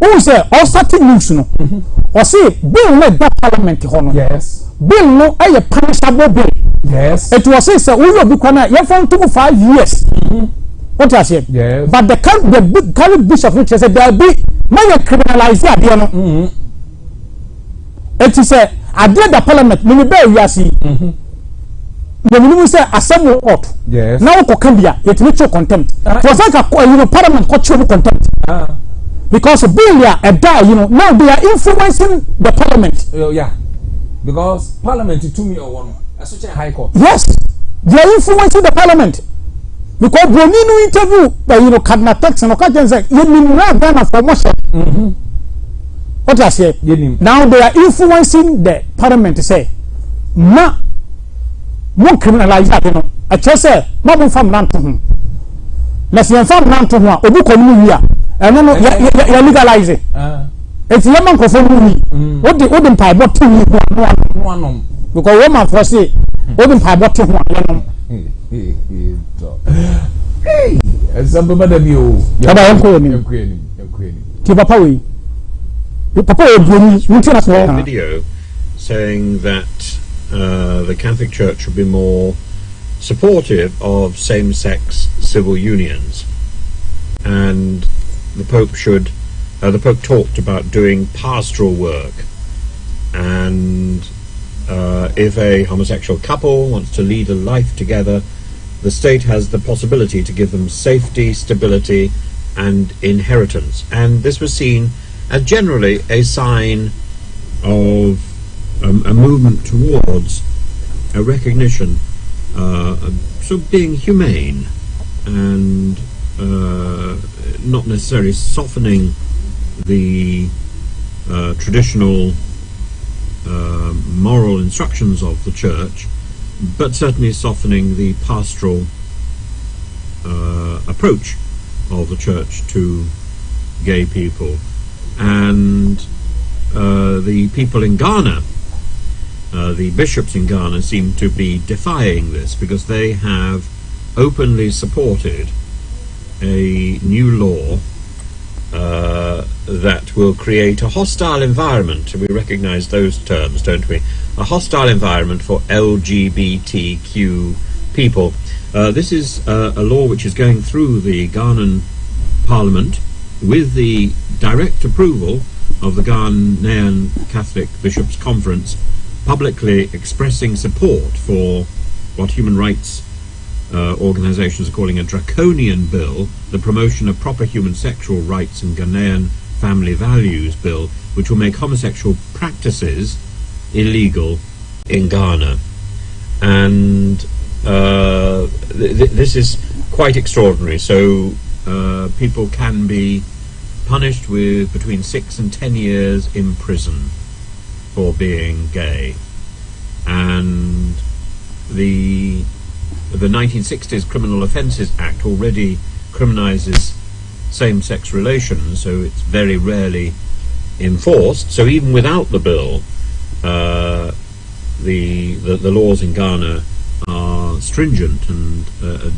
we say o start news no o say bill na da parliament ho no yes bill no aye punishable bill yes it was say we will be kwana ye for 5 years what you say yes but the Catholic bishop which said there be man criminalize ade no it is say ade da parliament me be wiase the minimum say assemble out yes now ko kan bia yet me cho contempt for say ka parliament ko cho contempt because bill ya e da now they are influencing the parliament yeah because parliament to me or one as high court yes they are influencing the parliament because broni no interview cardinal tax no ka say you na Ghana for motion what I say now they are influencing the parliament to say ma mo criminalize that no a che say ma mo fam nan to ho na se fam nan to ho a obi kono wi a eno no ya legalize it's ya man ko fo mu wi odi mpa bo to wi no anom because woman for say odi mpa bo to ho ya no hey example bada bi o ya ba yanko ni ti papa we video saying that the Catholic Church would be more supportive of same-sex civil unions, and the Pope talked about doing pastoral work and if a homosexual couple wants to lead a life together, the state has the possibility to give them safety, stability, and inheritance. And this was seen as generally a sign of a movement towards a recognition of sort of being humane and not necessarily softening the traditional moral instructions of the church, but certainly softening the pastoral approach of the church to gay people. And the people in Ghana, the bishops in Ghana, seem to be defying this, because they have openly supported a new law that will create a hostile environment. We recognize those terms, don't we? A hostile environment for LGBTQ people. This is a law which is going through the Ghanaian Parliament with the direct approval of the Ghanaian Catholic Bishops' Conference, publicly expressing support for what human rights organizations are calling a draconian bill, the Promotion of Proper Human Sexual Rights and Ghanaian Family Values Bill, which will make homosexual practices illegal in Ghana. And this is quite extraordinary. So people can be punished with between 6 and 10 years in prison for being gay. And the 1960s Criminal Offences Act already criminalizes same-sex relations, so it's very rarely enforced. So even without the bill, the laws in Ghana are stringent and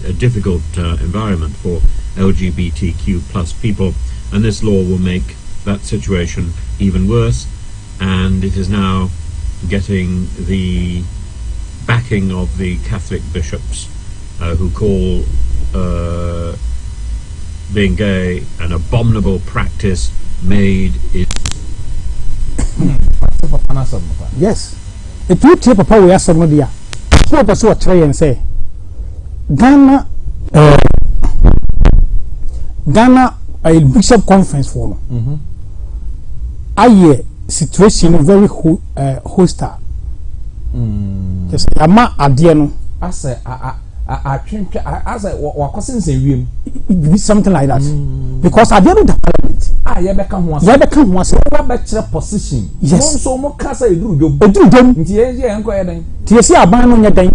a difficult environment for LGBTQ plus people, and this law will make that situation even worse. And it is now getting the backing of the Catholic bishops, who call being gay an abominable practice made in. Yes. If you take Papa, we are some of the what try and say Ghana a bishop conference for aye situation very hostile. Yes, ama adie no as something like that, because at the end of the parliament you become position. Yes, so mo kasa eduru dom nti ye enko ye den ti esi aban no nya den.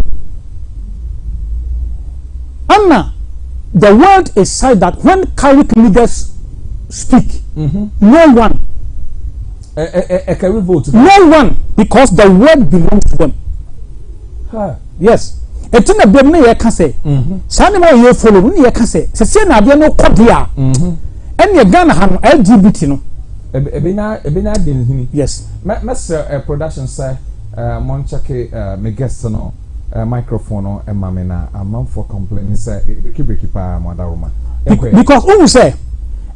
Anna, the word is said that when Catholic leaders speak, no one no one, because the word belongs to them. Yes. It's in a bem na ye ka say. Sani ma ye follow ni ye ka say. Se na ade no kodia. En ye Ghana ha no LGBT no. Ebina den hini. Yes. Mr. Production say mon check me guest no microphone no e ma me na amount for complaining say breaki pa madaroma. Because who say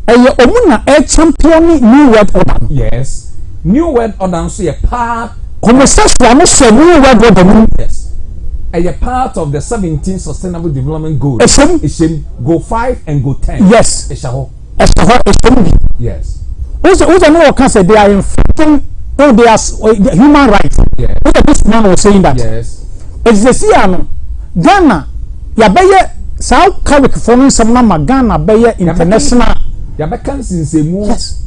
omuna champion new word order. Yes. New word order so a part homosexual no say new word order. Yes. A part of the 17 Sustainable Development Goals. Eshem go 5 and go 10. Yes. Yes. Also no can say they are infringing their human rights. Yes. Look at this man was saying that. Yes. It's the Siano Ghana ya beye South Catholic foreign some na Ghana beye international. Ya beka since mu. Yes.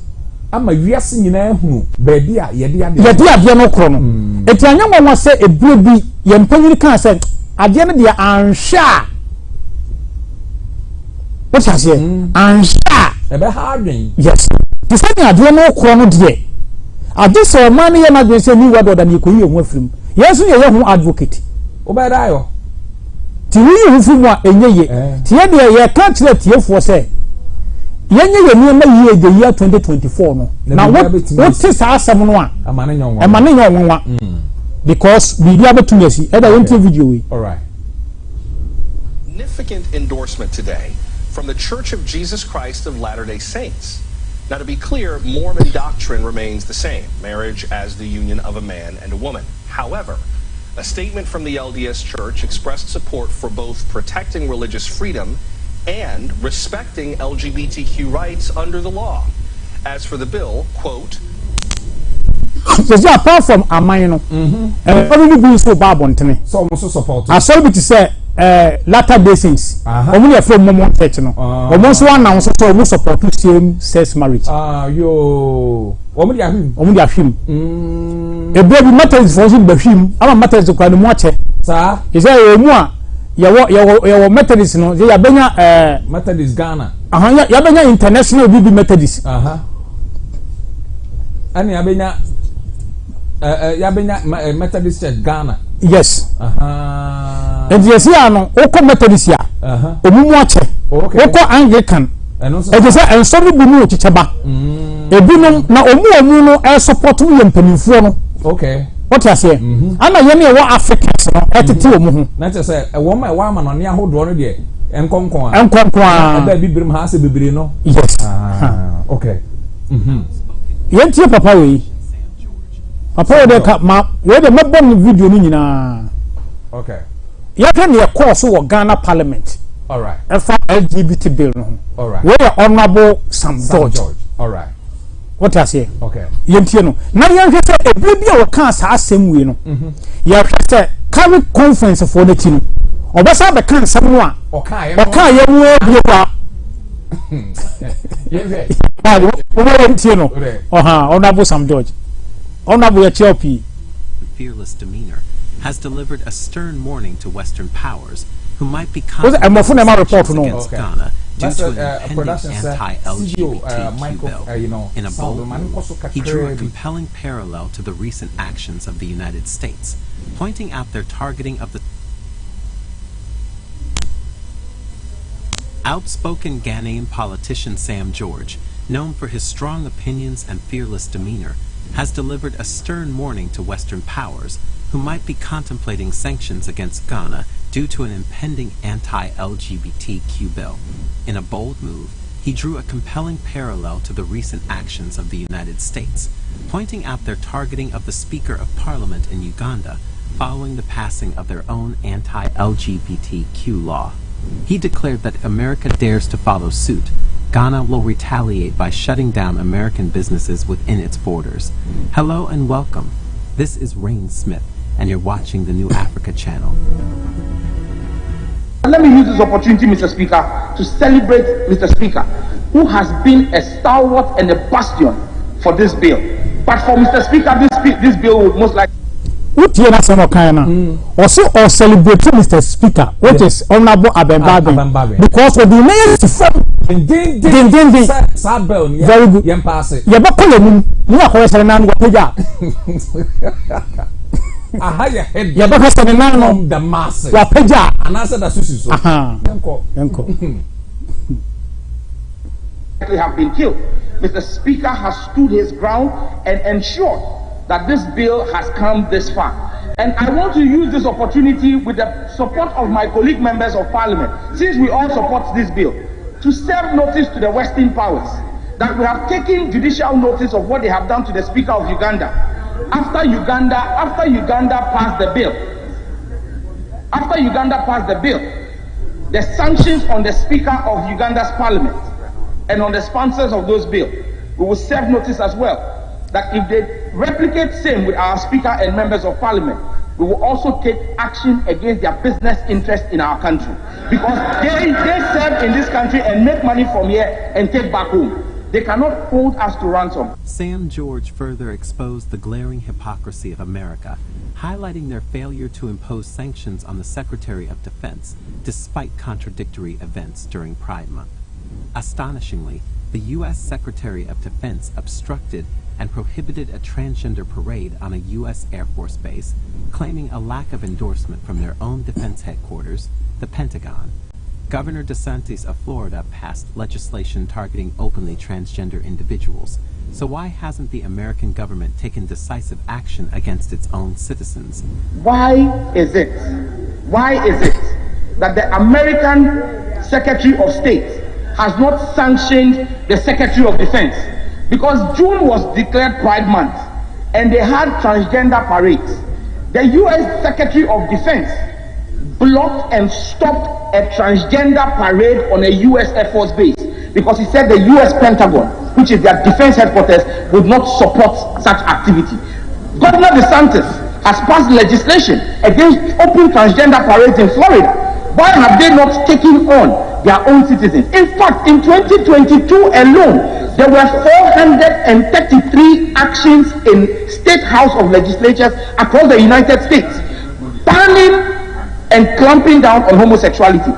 Ama wiase nyina ehunu baby a yede ade no kro no etianya nwa se ebue bi ye mpanyiri kan se ade no de ansha what has here ansha ebe hardin. Yes, the same ade no kro no de ade so man ye na de se ni word order ni ko yi ohun afirim yesu ye hu advocate obeda yo ti yi hu fimu a enye ye ti ye de ye kan kire tiefo se yenye ye niema ye the year 2024 no na what is asem no a amane nwa because bibi abetumesi e da wonte video we. All right. Significant endorsement today from the Church of Jesus Christ of Latter-day Saints. Now, to be clear, Mormon doctrine remains the same, marriage as the union of a man and a woman. However, a statement from the LDS Church expressed support for both protecting religious freedom and respecting LGBTQ rights under the law. As for the bill, quote, so apart from Amayno, everybody brings so bad on me. So also support. I saw it say Latter-day Saints. Only a from Mormon Church, no. Almost one now so we support same-sex marriage. Yo, Omudi Afim. A baby matters for him, but him. I'm matters to cry the watch. Sir, is there a more? Your Methodist, no. They are Benya Methodist Ghana. Yabenya International BB Methodist. And Yabenya Methodist Church Ghana. Yes. And yes, ya no. Oko Methodist ya. Omumuache. Oko Anglican. And say and so we bunu chichaba. Ebinum na omu no support mu yempanifuo no. Okay. What you say? Ana yemi wa Africans no etete omu hu. Na te say e wo ma wa ma no ne ahodo no de enkonkon a bibirim ha se bibiri no. Yes. Okay. Yentie papa we. Papa de ka ma we de mebom video ni nyina. Okay. Ya kan ye course wo Ghana Parliament. All right. Efa LGBT bill no. All right. We honorable Sam George. All right. What I say? Okay. Yentie no. Na yan hwe say e bibia wo kan sa asem we no. Ya hwe say carry conference for the team. Obasa be kan sam no a. Oka ye mu ebie kwa. Yes. Honorable Sam George. Honorable Chiopi. Fearless demeanor has delivered a stern warning to Western powers who might be against Ghana due to an impending anti-LGBTQ bill. In a bold move, he drew a compelling parallel to the recent actions of the United States, pointing out their targeting of the outspoken Ghanaian politician Sam George, known for his strong opinions and fearless demeanor, has delivered a stern warning to Western powers who might be contemplating sanctions against Ghana due to an impending anti-LGBTQ bill. In a bold move, he drew a compelling parallel to the recent actions of the United States, pointing out their targeting of the Speaker of Parliament in Uganda following the passing of their own anti-LGBTQ law. He declared that if America dares to follow suit, Ghana will retaliate by shutting down American businesses within its borders. Hello and welcome. This is Rain Smith, and you're watching the New Africa Channel. Let me use this opportunity, Mr. Speaker, to celebrate Mr. Speaker, who has been a stalwart and a bastion for this bill. But for Mr. Speaker, this bill would most likely... What you also or celebrate Mr. Speaker, which is Honorable Abembabe, because of the name to form. Very good. Yabakolemu, you are question and what aha ya head ya baka sene nano the masses wa peja and answer that susu so yanko have been killed. Mr. Speaker has stood his ground and ensured that this bill has come this far. And I want to use this opportunity with the support of my colleague members of Parliament, since we all support this bill, to serve notice to the Western powers that we have taken judicial notice of what they have done to the Speaker of Uganda. After Uganda passed the bill, the sanctions on the Speaker of Uganda's Parliament and on the sponsors of those bills, we will serve notice as well that if they replicate same with our Speaker and members of Parliament, we will also take action against their business interests in our country, because they serve in this country and make money from here and take back home. They cannot hold us to ransom. Sam George further exposed the glaring hypocrisy of America, highlighting their failure to impose sanctions on the Secretary of Defense despite contradictory events during Pride Month. Astonishingly, the U.S. Secretary of Defense obstructed and prohibited a transgender parade on a U.S. Air Force base, claiming a lack of endorsement from their own defense headquarters, the Pentagon. Governor DeSantis of Florida passed legislation targeting openly transgender individuals. So why hasn't the American government taken decisive action against its own citizens? Why is it that the American Secretary of State has not sanctioned the Secretary of Defense, because June was declared Pride Month and they had transgender parades. The U.S. Secretary of Defense blocked and stopped a transgender parade on a U.S. Air Force base because he said the U.S. Pentagon, which is their defense headquarters, would not support such activity. Governor DeSantis has passed legislation against open transgender parades in Florida. Why have they not taken on their own citizens? In fact, in 2022 alone, there were 433 actions in State House of Legislatures across the United States, banning and clamping down on homosexuality.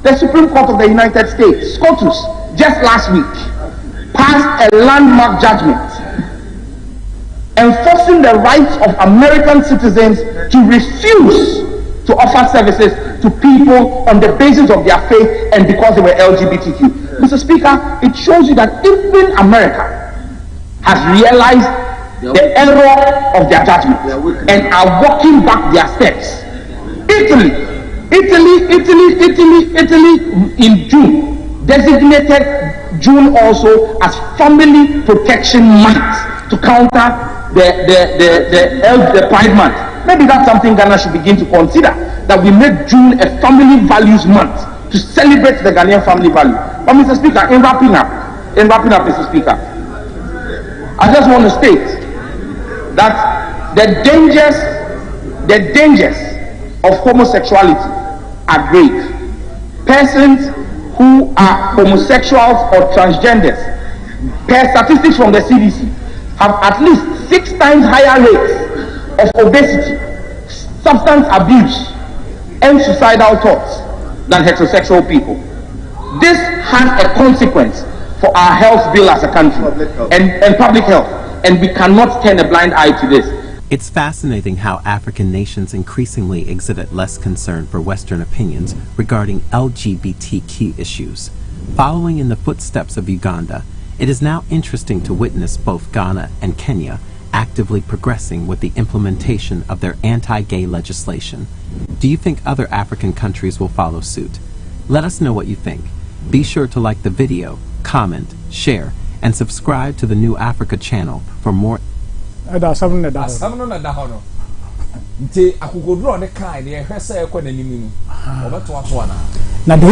The Supreme Court of the United States, SCOTUS, just last week, passed a landmark judgment enforcing the rights of American citizens to refuse to offer services to people on the basis of their faith and because they were LGBTQ. Mr. Speaker, it shows you that even America has realized the error of their judgment and are walking back their steps. Italy in June designated June also as Family Protection Month to counter the Pride Month. Maybe that's something Ghana should begin to consider, that we make June a Family Values Month to celebrate the Ghanaian family value. But Mr. Speaker, in wrapping up, Mr. Speaker, I just want to state that the dangers of homosexuality are grave. Persons who are homosexuals or transgenders, per statistics from the CDC, have at least 6 times higher rates of obesity, substance abuse, and suicidal thoughts than heterosexual people. This has a consequence for our health bill as a country and public health, and we cannot turn a blind eye to this. It's fascinating how African nations increasingly exhibit less concern for Western opinions regarding LGBTQ issues. Following in the footsteps of Uganda, it is now interesting to witness both Ghana and Kenya actively progressing with the implementation of their anti-gay legislation. Do you think other African countries will follow suit? Let us know what you think. Be sure to like the video, comment, share, and subscribe to the New Africa channel for more. Now the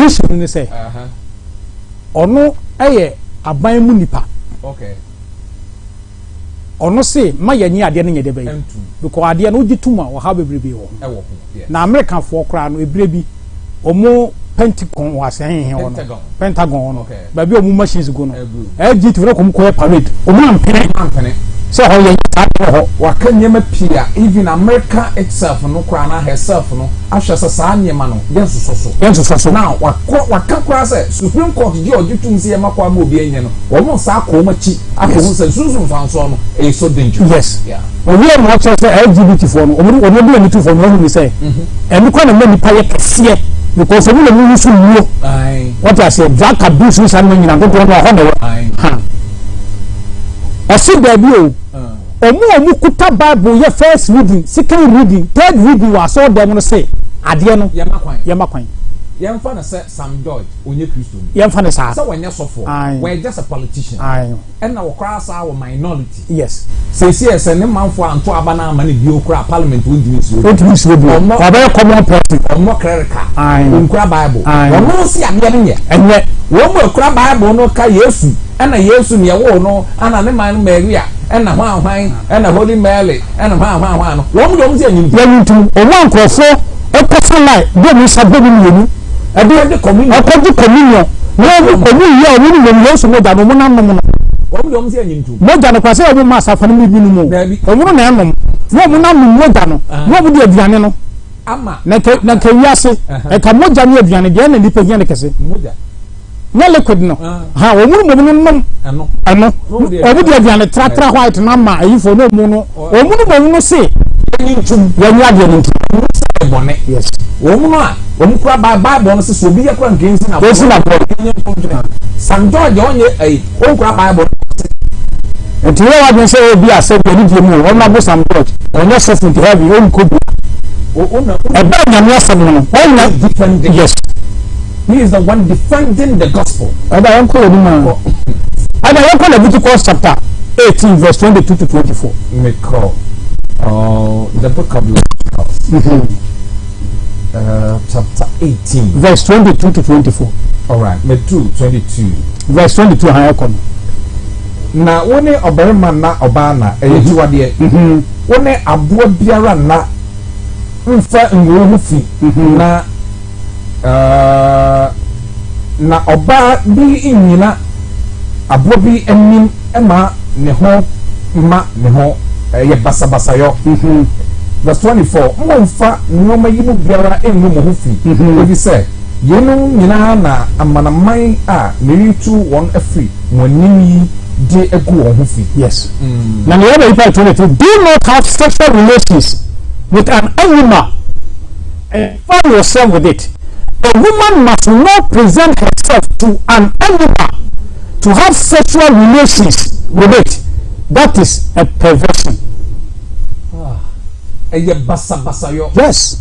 issue is say, ono aye aban mu nipa. Okay. Ono say ma yenye ade ne nyede bay. Because ade no gituma wo ha bebrebe wo. Na American for kra no ebre bi omo Pentagon was saying Pentagon no. Baby omo machines go no. LGT no kom ko parade. Omo ampene. So how you waka nyema pia even America itself no kra na herself no ahwe sa nyema no yensoso now waka kra say Supreme Court di ojutum se yema kwa ma obi enye no wo mo sa akomachi akohu say sunsun fanso no e so dangerous. Yes, yeah, we are not say LGBT for no omo do any two for no we say and kwa na me pa ye kese because we no use no what I say drug abuse is an nyina go do ha I see there omu kuta Bible ye first reading, second reading, third reading was all them no say ade no yemakwan yemfa na say Sam George onye Christo yemfa na sa so when you suffer we're just a politician and now cross our minority. Yes, say ne manfo anto abana amane bi okura parliament won di so oba common person omo clerical okura Bible omo si ade ne ye enye wo mo okura Bible no ka Yesu ana Yesu ne wo no ana ne man Maria ana hwan ana Holy Mary ana hwan no wo mo do mo si anyim yantu o wan krofo o person like do mo sabe ni yenu e de communion no communion ya wo ni Yesu mo da no mo na no no wo mo do mo si anyim tu mo da no kwase wo ma safa no bi no mo o mo na no mo na mo da no mo de aduane no ama na ka wiase e ka mo ja no aduane de na lipa hia ne kese moja na liquid no ha o mu no nom ano o bu de aduane tra white na ma ayi fo no mu no o mu no se anyintum ya nya de no bone. Yes. Omuna, omukura Bible no so bi yakura nkensi na. Sam George onye omukura Bible. Enti we wa den say obi ase bi ni mu, o na bo Sam George. Onye so fun ti have o nko bi. O na e ba nya no asem no. O na different. Yes. He is the one defending the gospel. Leviticus chapter 18 verse 22 to 24. The book of Leviticus. Chapter 18 verse 22 to 24. All right, me 22 verse 22 na wone obarima na obana ejiwade wone aboa biara na mfa nwuru hu fi na oba bi nyina aboa bi anim ema ne ho ma ne ho ye basabasa yo verse 24 mfa nwoma yi mu biara enwu mo hu fi obi say yenu nyina na amanaman a meritu won afri monimi de egu won hu fi. Yes. Now the other part 22, do not have sexual relations with an animal and find yourself with it. A woman must not present herself to an animal to have sexual relations with it. That is a perversion. Yes.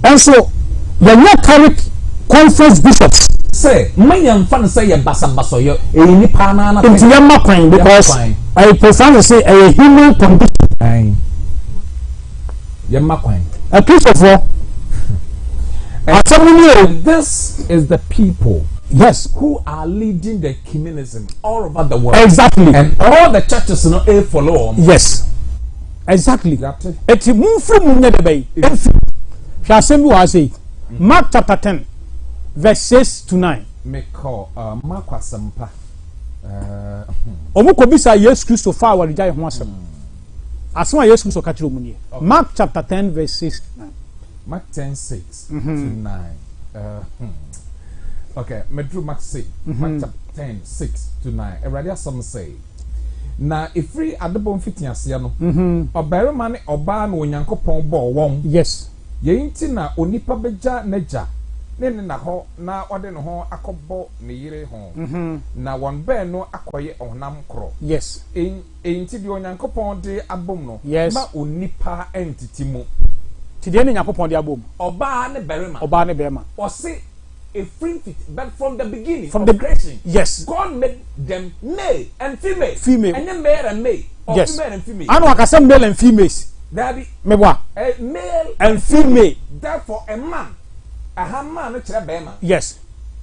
And so the Catholic conference bishops say many fan say ye basa yo ni pa na na into yama coin because I prefer to say a human condition. Yama coin. A piece of war. This is the people, yes, who are leading the communism all over the world. Exactly. And all the churches no follow. Yes. Exactly. It's move from the bay. Mark chapter 10 verse 6 to 9. Me call Mark Asampa. Omukobisa Yesu Kristo fa wa rijai ho asem. Asema Yesu Kristo ka kire omunie. Mark chapter 10 verse 6 to 9. Mark 10:6 to 9. Okay, me drew Mark 6. Mark chapter 10:6 to 9. Everybody some say. Na ifri adebon fitiase no. Obarima ne oba na onyankopon bo won. Yes. Yeinti na onipa beja neja. Nene na ho na ode no ho akobo ne yire ho. Na won be no akoye onam kro. Yes. Enti de onyankopon de abom no. Yes. Ma onipa entiti mu. Ti de ne nyakopon de abom. Oba ne berema. Oba ne berema. O say a free fit, but from the beginning, from the creation, yes, God made them male and female. Female. And then male and male. Or yes. Female and female. I know I can say male and females. Daddy. Me what? A male and female. Therefore, a man, man, yes,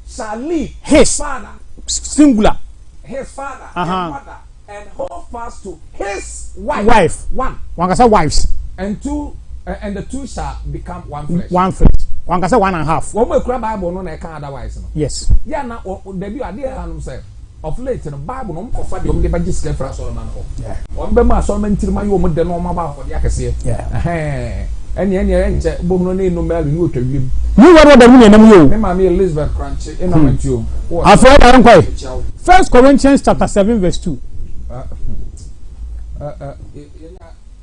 shall leave his father, singular, his father, and mother, and hold fast to his wife. One can say wives. And two, and the two shall become one flesh. One flesh. One can say 1.5. One more Bible, no, I can't otherwise. Yes. Yeah, now, the view idea, and say, of late in the Bible, no more for the Evangelist for Solomon. Yeah. One Bema Solomon till my woman, the normal about the Akasia. Yeah. And Bono no mail, you to you. You were the woman, and you. Mammy Elizabeth Crunchy, and I went you. I've heard I don't quite. 1 Corinthians chapter 7, verse 2.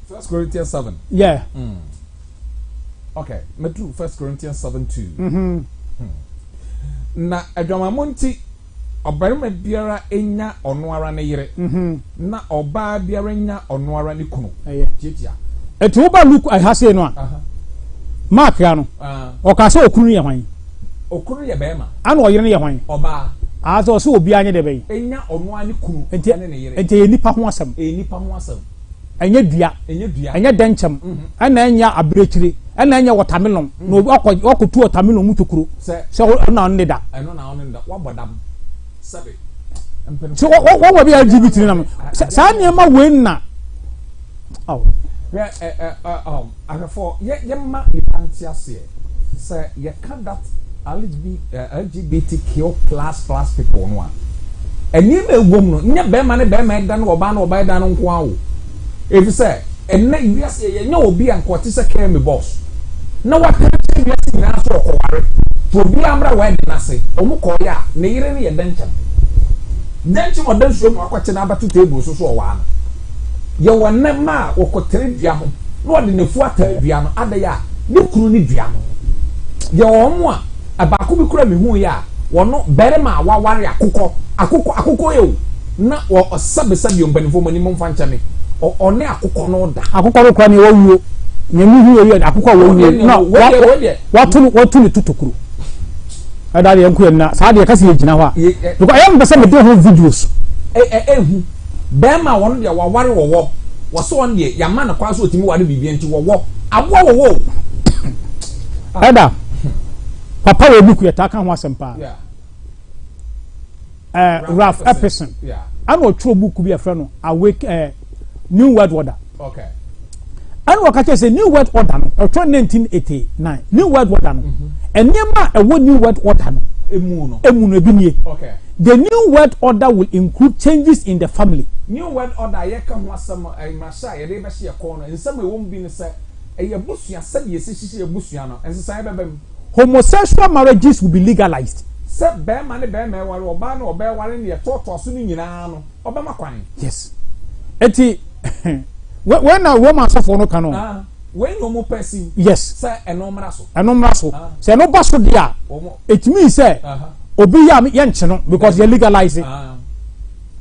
1 Corinthians 7. Yeah. Okay, me do 1 Corinthians 7:2. Na adwamamonti obarima biara enya onoara ne yire. Na oba biara enya onoara ne kunu. Tietia. Etu ba Luke ahase no a. Mark ya no. O ka se okunu ye hwan. Okunu ye bema. Ana o yire ne ye hwan. Oba. Azo se obi anye de be. Enya onoara ne kunu ne ne yire. Enti enipa ho asem. Enipa ho asem. Enye dua. Enye denchem. Ana enya abrechire. Ena enya watermelon no okotu watermelon mutokuro se na on da eno na on da wabodam sabe so what be LGBT na sa niema we na oh afọ ye ma ni pantiase se ye can that LGBTQ plus people no a eni ma egwom no nya be ma ne be ma da no oba na oba da no nko awo efi se enne wiase ye nya obi ankote se care me boss na what person you see na so kware to bi amra wa de na se omu ko ya ne yire ne ye dancham mo dan so mo akwache na abatu table so wa na ye wonne ma wokotere dua ho no de ne fu ata dua no ada ya ne kunu ne dua no ye omu a abako bi kura me hu ya wono bere ma waware akukọ ye na o sabe ombanifo mani mo mfa nchane one akukọ no da akukọ ro kwa ne wawuo nyemu hu ye akukọ wawuo na watu ni tutukuru Ada de enko na saa de kase yegina ho a because I am person me do ho videos hu bema won de wa ware wo so on de ya ma na kwa so otimi ware bibia nti wo abo wo Ada papa we book yeta kan ho asempa Ralph Epperson I know true book bi afre no awake New World Order. Okay. And what I say New World Order no 1989 New World Order no and nyema a New World Order no emu no ebinie. Okay. The New World Order will include changes in the family. New World Order ye ka ho asem masha ye de be hye ko no nsem e won bi ne se eye busua se ye sisi ye busua no ensesan bebem homosexual marriages will be legalized. Se be ma ne be ma ware oba na oba ware ne ye toto so ni nyina no oba makwan. Yes. Eti when na woman suffer no canon. When no more person. Yes. Say enomra so. Enomra so. Say no baso dia. It means say obi ya yenche no because you legalize it.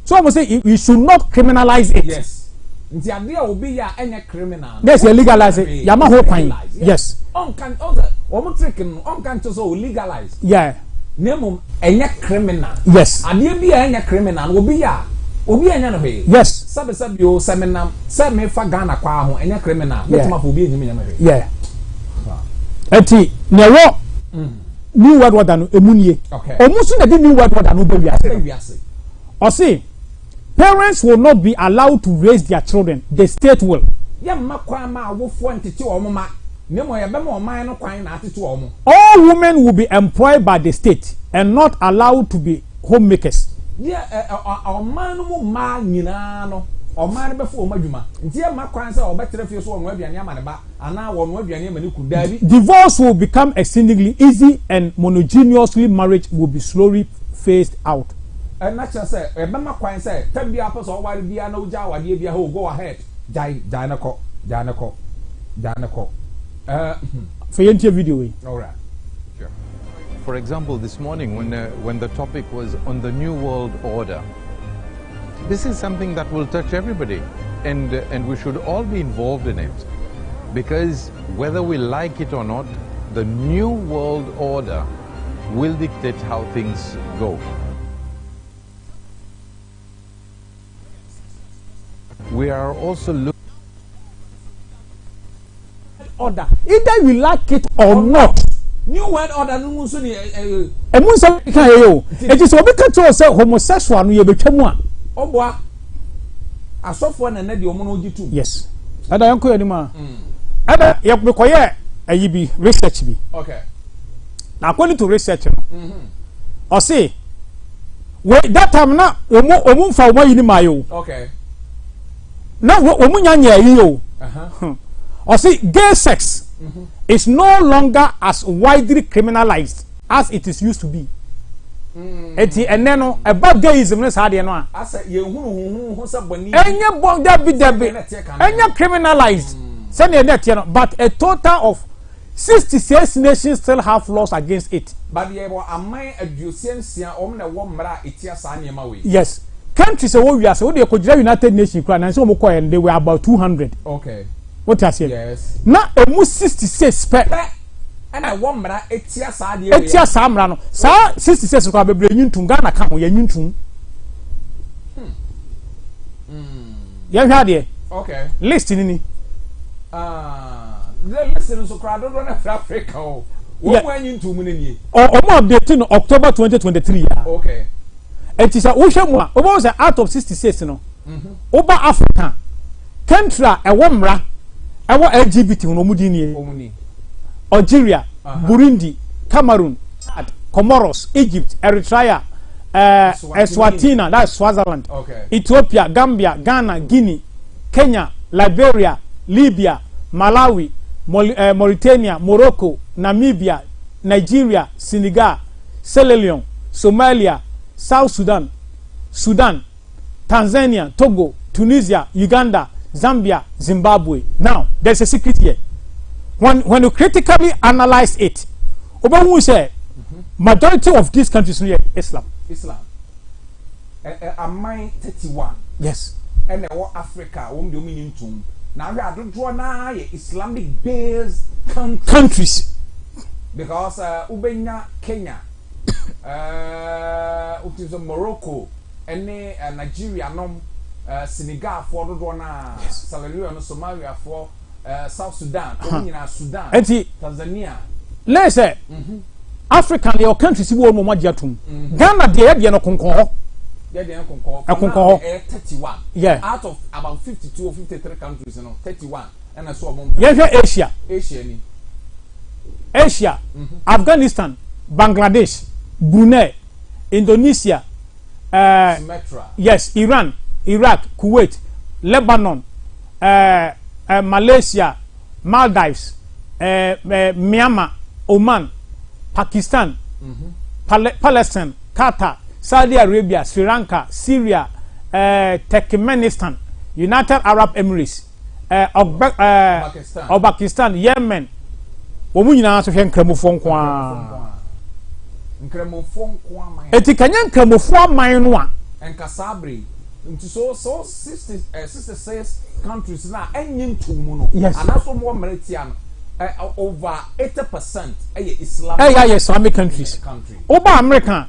So I must say you should not criminalize it. Yes. Nti ade a obi ya enye criminal. Yes, you legalize it. Ya ma ho kwan. Yes. On can other woman trick on can to so legalize. Yeah. Nemo enye criminal. Yes. Ade bi ya enye criminal obi ya obi anya no be. Yes. Sabe o seminam se me fa Ghana kwa ho enya criminal metuma for obi enyim nya me. Yeah. Eti ne wo New World Order no emunie. Okay. Omusu na di New World Order no be wiase. O say parents will not be allowed to raise their children. The state will. Ya mma kwa ma awofo ntete omoma. Nemo ya be ma oman no kwan na atete omo. All women will be employed by the state and not allowed to be homemakers. Oman no ma nyina no oman be fo omadwuma nti e makwan se obetere fie so wonu aduane amane ba ana wonu aduane amane ku dabi. Divorce will become exceedingly easy and monogynously marriage will be slowly phased out. And na cha se e be makwan se tambia pa so ware bia na uja wade bia ho go ahead jai na ko for your video we. All right. Sure. For example, this morning when the topic was on the New World Order, this is something that will touch everybody, and we should all be involved in it, because whether we like it or not, the New World Order will dictate how things go. We are also looking order either we like it or not. New World Order no muso ni emunso kan yo e ji so obi ka to say homosexual no ye betwamu a oboa asofo na na de omo no gitu. Yes, ada yanko ya ni ma ada ye be koye ayi bi research bi. Okay. Na according to research no o say we that time na omu fa omo yi ni ma yo. Okay. Na omu nyanya yi yo. Or see, gay sex is no longer as widely criminalized as it is used to be. Eti eneno about gayism no sa de no a. Asa ye hunu ho sa boni. Enya bon dabi enya criminalized. Say na net no, but a total of 66 nations still have laws against it. But ye bo amai aduosensia om na wo mra etia sa na ma we. Yes. Countries wo wi ase wo de ko United Nations kra na say mo koy and they were about 200. Okay. What I say? Yes. Na emu 66 pe. And I want mra etia sa de. Etia sa mra no. Sa 66 kwa bebre nyuntum Ghana ka ho ya nyuntum. Ya hwa de. Okay. List ni. The listen so crowd don't run Africa. What when nyuntum ni? O mo update no October 2023 ya. Okay. Enti sa wo hwemu a, obo say out of 66 no. Oba Africa. Country a wo mra ewo LGBT no mudi ni Algeria, Burundi, Cameroon, Chad, Comoros, Egypt, Eritrea, Eswatini, that's Swaziland, Ethiopia, Gambia, Ghana, Guinea, Kenya, Liberia, Libya, Malawi, Mauritania, Morocco, Namibia, Nigeria, Senegal, Sierra Leone, Somalia, South Sudan, Tanzania, Togo, Tunisia, Uganda, Zambia, Zimbabwe. Now, there's a secret here. When you critically analyze it, Obamu say majority of these countries are Islam. Amai 31. Yes. And Africa, now we are draw na Islamic based countries. Because Ubenya, Kenya, Which is Morocco, and Nigeria, Senegal for the one, Sierra Leone, Somalia for South Sudan, Sudan, Tanzania. Let's say African your countries you will more jatum. Ghana they no konko. Yeah, 31. Yeah. Out of about 52 or 53 countries, 31. And I saw Asia. Asia, Afghanistan, Bangladesh, Brunei, Indonesia, yes, Iran, Iraq, Kuwait, Lebanon, Malaysia, Maldives, Myanmar, Oman, Pakistan, Palestine, Qatar, Saudi Arabia, Sri Lanka, Syria, Turkmenistan, United Arab Emirates, Pakistan, Yemen. Omunyina so hwe nkramofo nkwa etikanya nkramofo aman no a enkasabre nti so 66 countries na enye ntumu no anaso mo meritia no over 80% Islamic countries oba America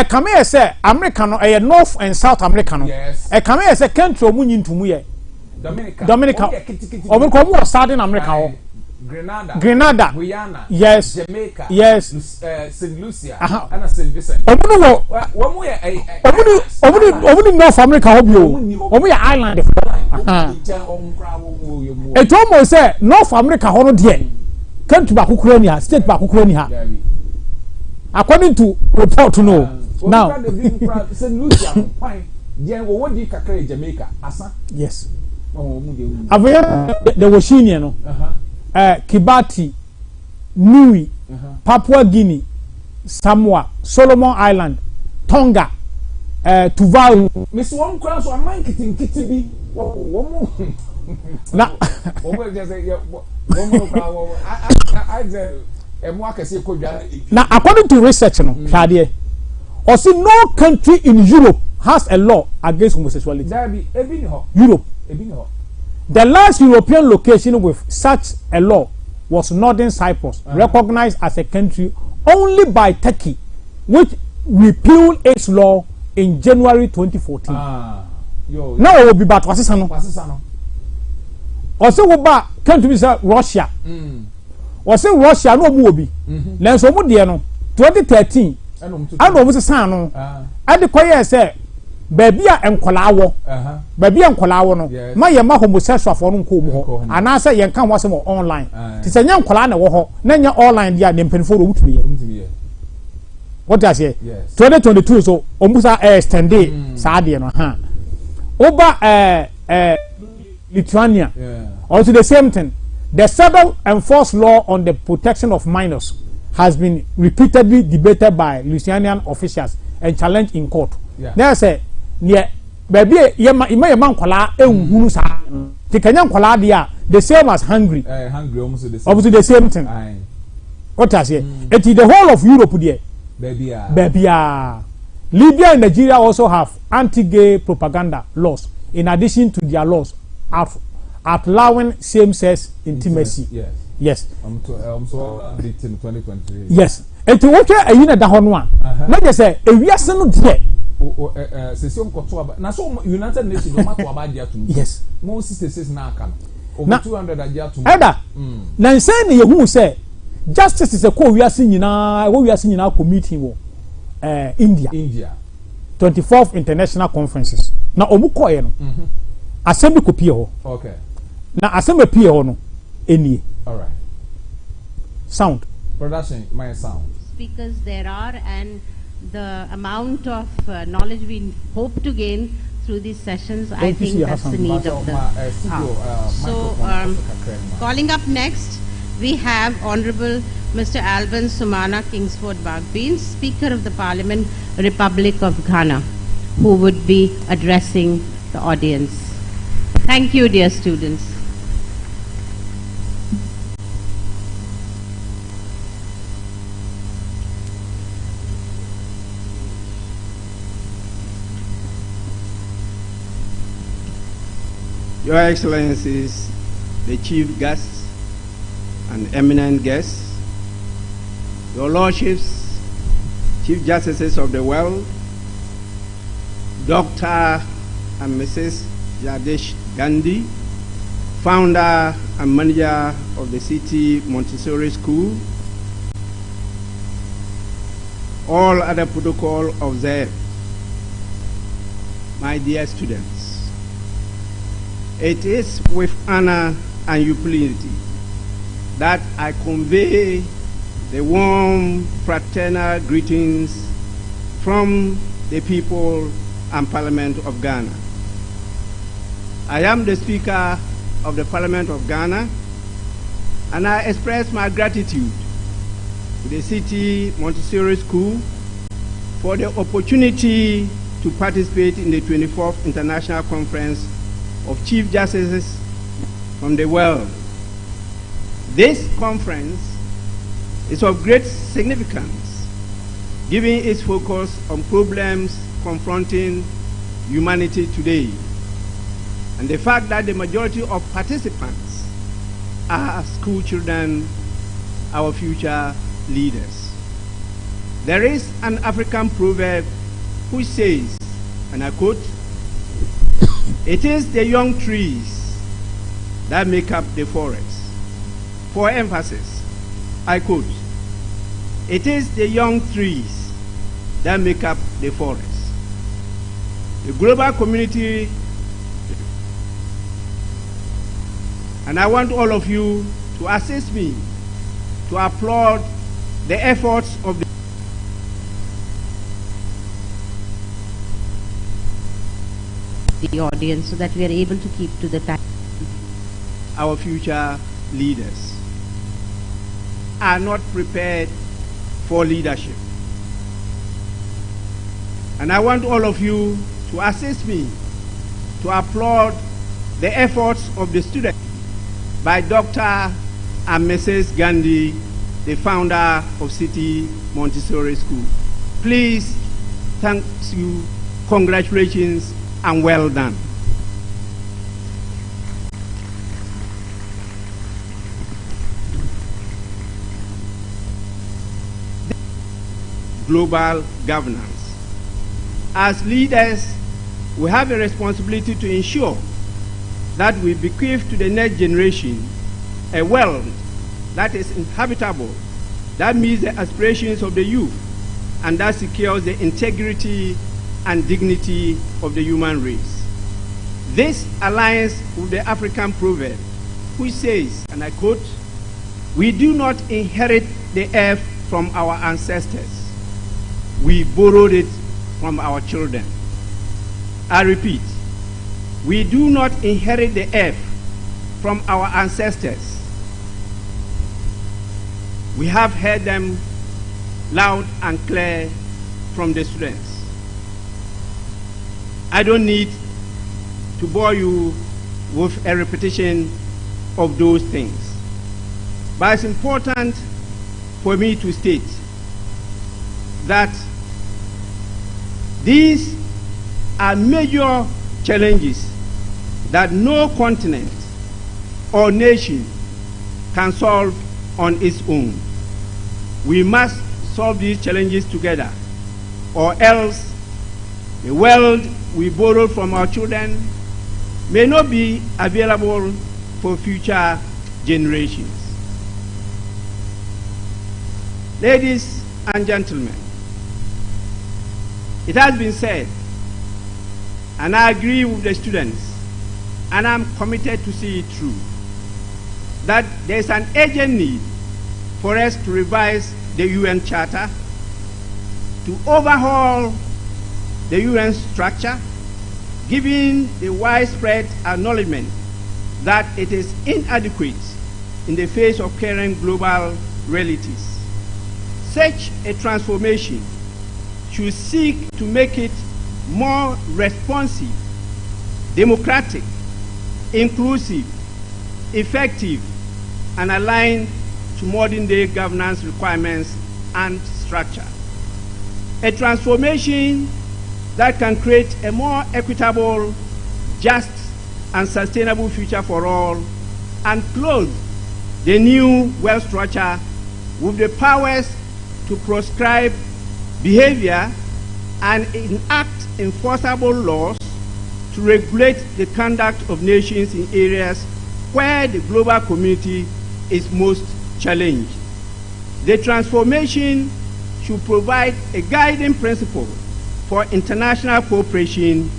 come here say America no North and South America no come here say country omunyi ntumu ye Dominica omo Southern America Grenada, Guyana, yes, Jamaica, yes, St. Lucia, and St. Vincent. North America, island. It almost say North America, country back Ukraine, state back Ukraine. According to report to know now. St. Lucia, fine. Jamaica, yes. The Washington, Kibati, Niue, Papua Guinea, Samoa, Solomon Island, Tonga, Tuvalu. Miss One Cross or Mike Kitty. Now, according to research, or see no country in Europe has a law against homosexuality. Europe. The last European location with such a law was Northern Cyprus, recognized as a country only by Turkey, which repealed its law in January 2014. Now it will be back to Asisano. Also, we back country is Russia. Also, Russia no more be. Let's go 2013. I know what's a son. I declare say. Baby and Kolawo, baby and Kolawo, no. My yama homosexual for Nko, and I say, you can't watch more online. It's a young Kolana, then you're online, yeah, then painful with me. What does it? 2022, so almost extended Sadian, over Lithuania, also the same thing. The federal enforced law on the protection of minors has been repeatedly debated by Lithuanian officials and challenged in court. There's a near baby yema nkwala ehunu sa tikanya nkwala dia the same as hungry almost the same thing. What I say it is the whole of Europe there baby Libya and Nigeria also have anti-gay propaganda laws in addition to their laws allowing same-sex intimacy. Yes. So 2023. Yes. And to watch a unit that one not just say a yes no there. Session Kotoaba. Now, so United Nations don't matter about their to yes. Most sisters now come over 200 a year to Ada. Now, saying you say justice is a call we are seeing now. What we are seeing now committee India 24th international conferences. Now, Omuko eno. Assembly kopie. Okay. Now, assembly pie no. Any. All right. Sound. Production, my sound. Speakers there are, and the amount of knowledge we hope to gain through these sessions, I think that's the need of the hour. So, calling up next, we have Honorable Mr. Alvin Sumana Kingsford Bagbeen, Speaker of the Parliament, Republic of Ghana, who would be addressing the audience. Thank you, dear students. Your Excellencies, the Chief Guests and eminent guests, Your Lordships, Chief Justices of the World, Dr. and Mrs. Jagdish Gandhi, founder and manager of the City Montessori School, all other protocol observed. My dear students, it is with honor and humility that I convey the warm fraternal greetings from the people and Parliament of Ghana. I am the Speaker of the Parliament of Ghana, and I express my gratitude to the City Montessori School for the opportunity to participate in the 24th International Conference of Chief Justices from the world. This conference is of great significance, given its focus on problems confronting humanity today, and the fact that the majority of participants are school children, our future leaders. There is an African proverb which says, and I quote, "It is the young trees that make up the forest." For emphasis, I quote, "It is the young trees that make up the forest." The global community, and I want all of you to assist me to applaud the efforts of the audience so that we are able to keep to the time. Our future leaders are not prepared for leadership. And I want all of you to assist me to applaud the efforts of the students by Dr. and Mrs. Gandhi, the founder of City Montessori School. Please, thank you, congratulations, and well done. Global governance. As leaders, we have a responsibility to ensure that we bequeath to the next generation a world that is inhabitable, that meets the aspirations of the youth, and that secures the integrity and dignity of the human race. This aligns with the African proverb, which says, and I quote, "We do not inherit the earth from our ancestors. We borrowed it from our children." I repeat, we do not inherit the earth from our ancestors. We have heard them loud and clear from the students. I don't need to bore you with a repetition of those things, but it's important for me to state that these are major challenges that no continent or nation can solve on its own. We must solve these challenges together, or else the world we borrowed from our children may not be available for future generations. Ladies and gentlemen, it has been said, and I agree with the students, and I'm committed to see it through, that there's an urgent need for us to revise the UN Charter, to overhaul the UN structure, given the widespread acknowledgement that it is inadequate in the face of current global realities. Such a transformation should seek to make it more responsive, democratic, inclusive, effective, and aligned to modern-day governance requirements and structure. A transformation that can create a more equitable, just, and sustainable future for all, and clothe the new world structure with the powers to prescribe behavior and enact enforceable laws to regulate the conduct of nations in areas where the global community is most challenged. The transformation should provide a guiding principle for international cooperation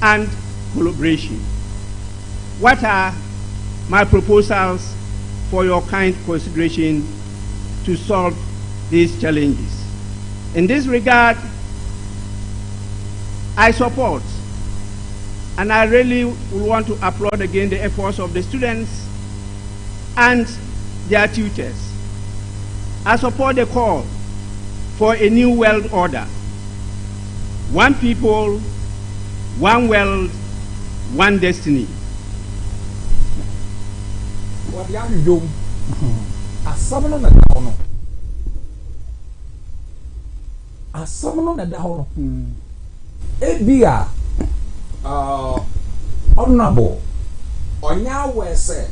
and collaboration. What are my proposals for your kind consideration to solve these challenges? In this regard, I support, and I really would want to applaud again the efforts of the students and their tutors. I support the call for a new world order. One people, one world, one destiny. What young you a summon on the down. A summon on the down. Ebia honorable on your way said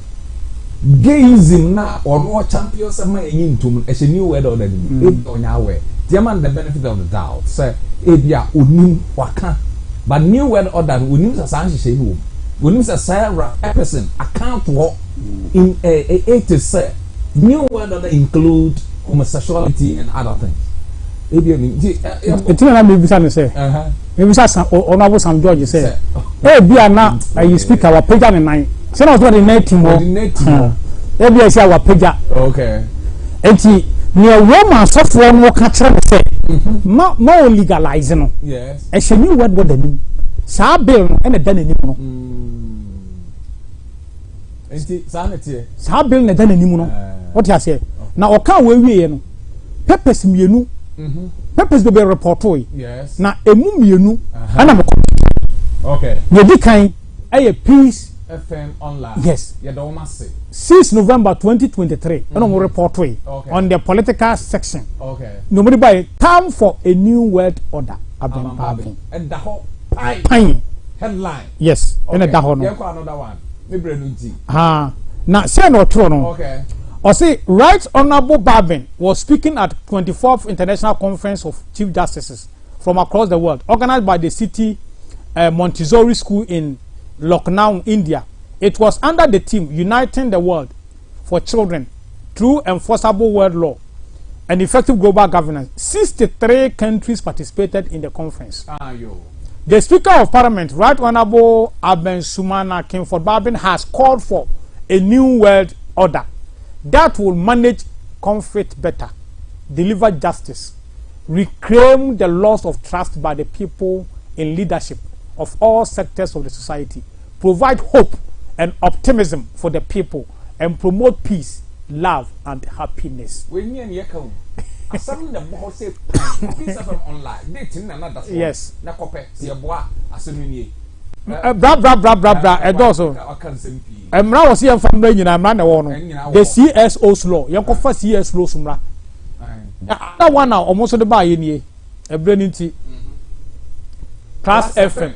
gazing now or more champions of my into as a new word or on your way. German the benefit of the doubt, say Ebia unim waka, but new word order unim as I say who unim as Sarah Epperson account walk in a to say new word order include homosexuality and other things. It's not maybe some say. Maybe some honorable Sam George say. Hey, be a now you speak our pager in nine. Send us what in 19 more. Maybe I say our pager. Okay. And see, near Roman software more catcher say. More legalizing. Yes. And she knew what the name. Sa bill and a done anymore. And see, sanity. Sa bill and a done anymore. What you say? Now, or can't we Peppers me. Purpose to be reported. Yes. Na emu mienu. Ana okay. Yedi kan a peace FM online. Yes. You don't must say. 6 November 2023. Ana report on the political section. Okay. Nobody buy time for a new world order. And the whole pine headline. Yes. And the whole. You got another one. Me brenunti. Ha. Na say no true no. Okay. Or say, Right Honorable Barbin was speaking at 24th International Conference of Chief Justices from across the world, organized by the City Montessori School in Lucknow, India. It was under the theme Uniting the World for Children Through Enforceable World Law and Effective Global Governance. 63 countries participated in the conference. The Speaker of Parliament, Right Honorable Aben Sumana Kimford Barbin, has called for a new world order that will manage conflict better, deliver justice, reclaim the loss of trust by the people in leadership of all sectors of the society, provide hope and optimism for the people, and promote peace, love, and happiness. Yes. Emra was here from the CSO's law. Yankofa CS law sumra. That one now almost the buy in a brilliant Class FM.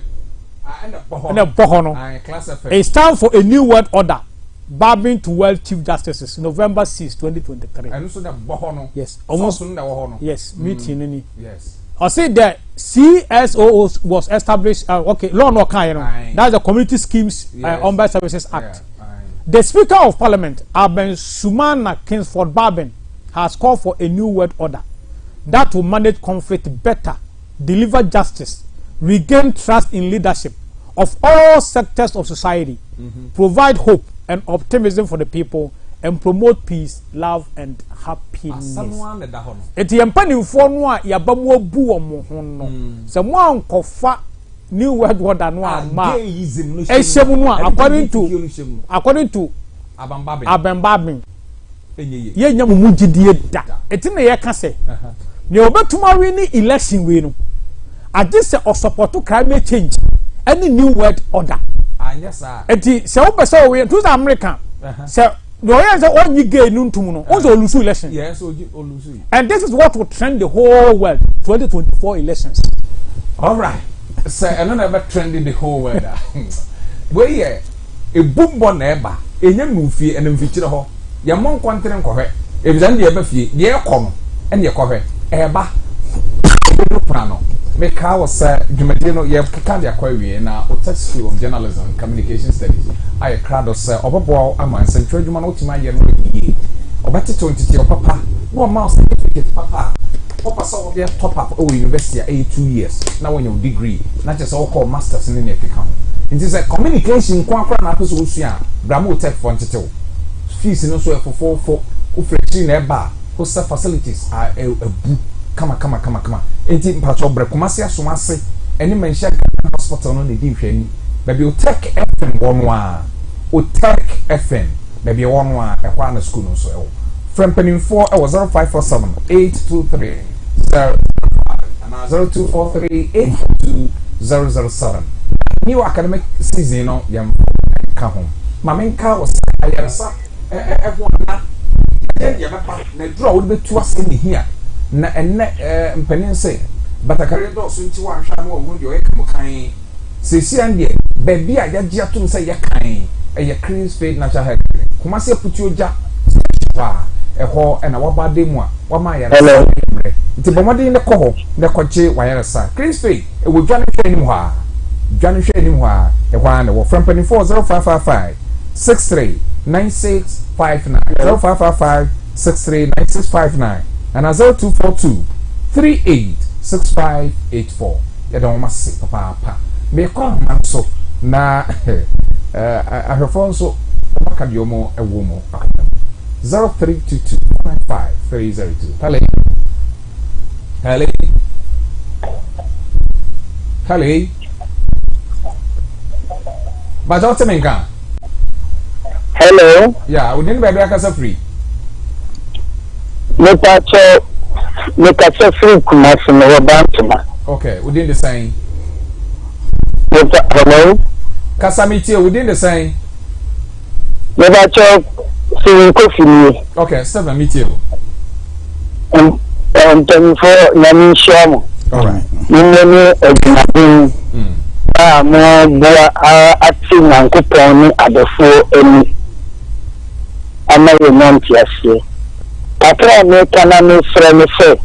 And a Bohono. It's time for a new world order. Barbin to World Chief Justices, November 6, 2023. And also the Bohono. Yes, almost. Yes, meeting. Yes. I said that CSO was established. Okay, law no kind. That's the Community Schemes Ombudsman Services Act. The Speaker of Parliament, Aben Sumana Kingsford Barbin, has called for a new world order that will manage conflict better, deliver justice, regain trust in leadership of all sectors of society, provide hope and optimism for the people, and promote peace, love, and happiness. Eti yempani mfonu ya bamu obu omo hono. Se mo ankofa new world order no ama. Ehemu no according to Abembabin. Ye nya mumu gidie da. Eti na ye ka se. Ne obetuma wi ni election we no. Ade se o support climate change any new world order. Anya sa. Eti se wo pese we to America. Se no yes on you gay nuntum also lose election. Yes, lose. And this is what will trend the whole world 2024 elections. All right. So I don't ever trending the whole world. Where yeah a boom bon eba enye mufie and mfichire ho. Ya mon kwantere nkwohwe. Ebizan de eba fie. Ye kom and ye kwohwe. Eba. no plano make how say dwumadie ye keka de akwawie na Otax School of Journalism and Communication Studies I crowd of say obobo amanse twadwuma no otima ye no yi obati 20 papa no mouse certificate papa papa so be top up o university 2 years na when your degree na just all call masters in the keka it is a communication kwa na person wo sua bramo tech for ntete fees no so for ufreshi na eba hostel facilities are a bu kama enti mpacho bre komase asomase eni menhia hospital no ne di hwani baby Otax FM wonwa Otax FM baby wonwa e kwa na school no so e Frempanin 4 e 0547 823 005 and 0243 842 new academic season no yam ka home mamenka was ayarsa everyone ya baba na draw we betu ase ni here na enne mpanin say batakare do so nti wa hwa no wo dio ekamukan sesi ande baby a yagye atum say yakan e Chris Fade Natural Health kuma se puti oja wa eho na wabade mu a wama ayarsa nti bomode ne ko ho ne koche wayarsa Chris Fade e wo dwane hwe ni mu ha dwane hwe ni mu ha e kwa na wo Frempanin 40555 639659 0555 639659 and 0242 386584 ya don mase papa me ko man so na ahwefo so baka biomo ewo mo 0322 15302 Kale Bajote menka Hello. Yeah, we didn't be able free. Make a free commercial no bantama. Okay, we didn't the same. Hello. Kasamiti, we didn't the same. Never talk free coffee. Okay, 7 meet you. And 24 Nami Sham. All right. More acting and coupon at the 4 any. I'm not a non-tier. Patra me kana me frame fe.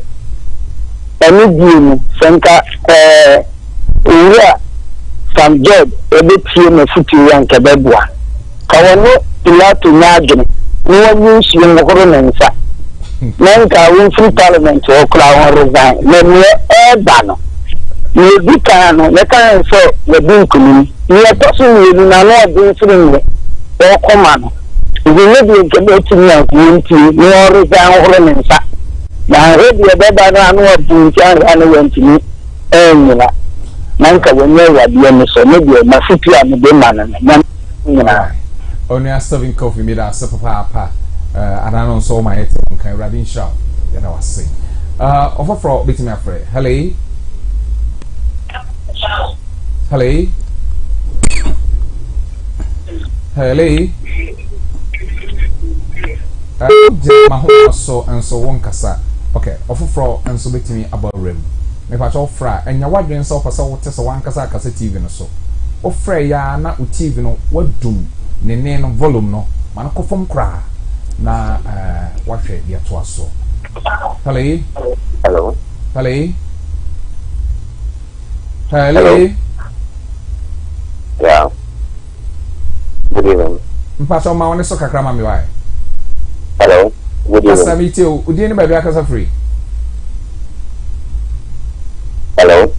Any deal, Sanka, some job, every team of footy and Kabebwa. Kawano, Pilato Nagin, no one use young Horonensa. Nanka win free parliament or crown resign. Then we are banner. You be can, the can say the Binkum. You are tossing you in another being free or command. The lady can go to me and no resign Horonensa. Now, ready a better than what you can went to me. Nanka when you are the so maybe my city and the man. Only a serving coffee made us a papa. And I don't saw my head on kind of shop. Then I was saying, offer for beating my friend. Hello. Hello. Hello. My home so and so one cassa. Okay, offer for and so beating me about rim. If I shall fry and your wife and so for so test one cassa TV no so. Offer ya na TV no what do ne no volume no man ko from cry. Na wahwe dia to aso. Hello. Hello. Hello. Hello. Yeah. Good evening. Mpaso ma woni so kakra ma mi wai. Hello. Good evening. Asabiti o udi ni ba bia kasa free. Hello.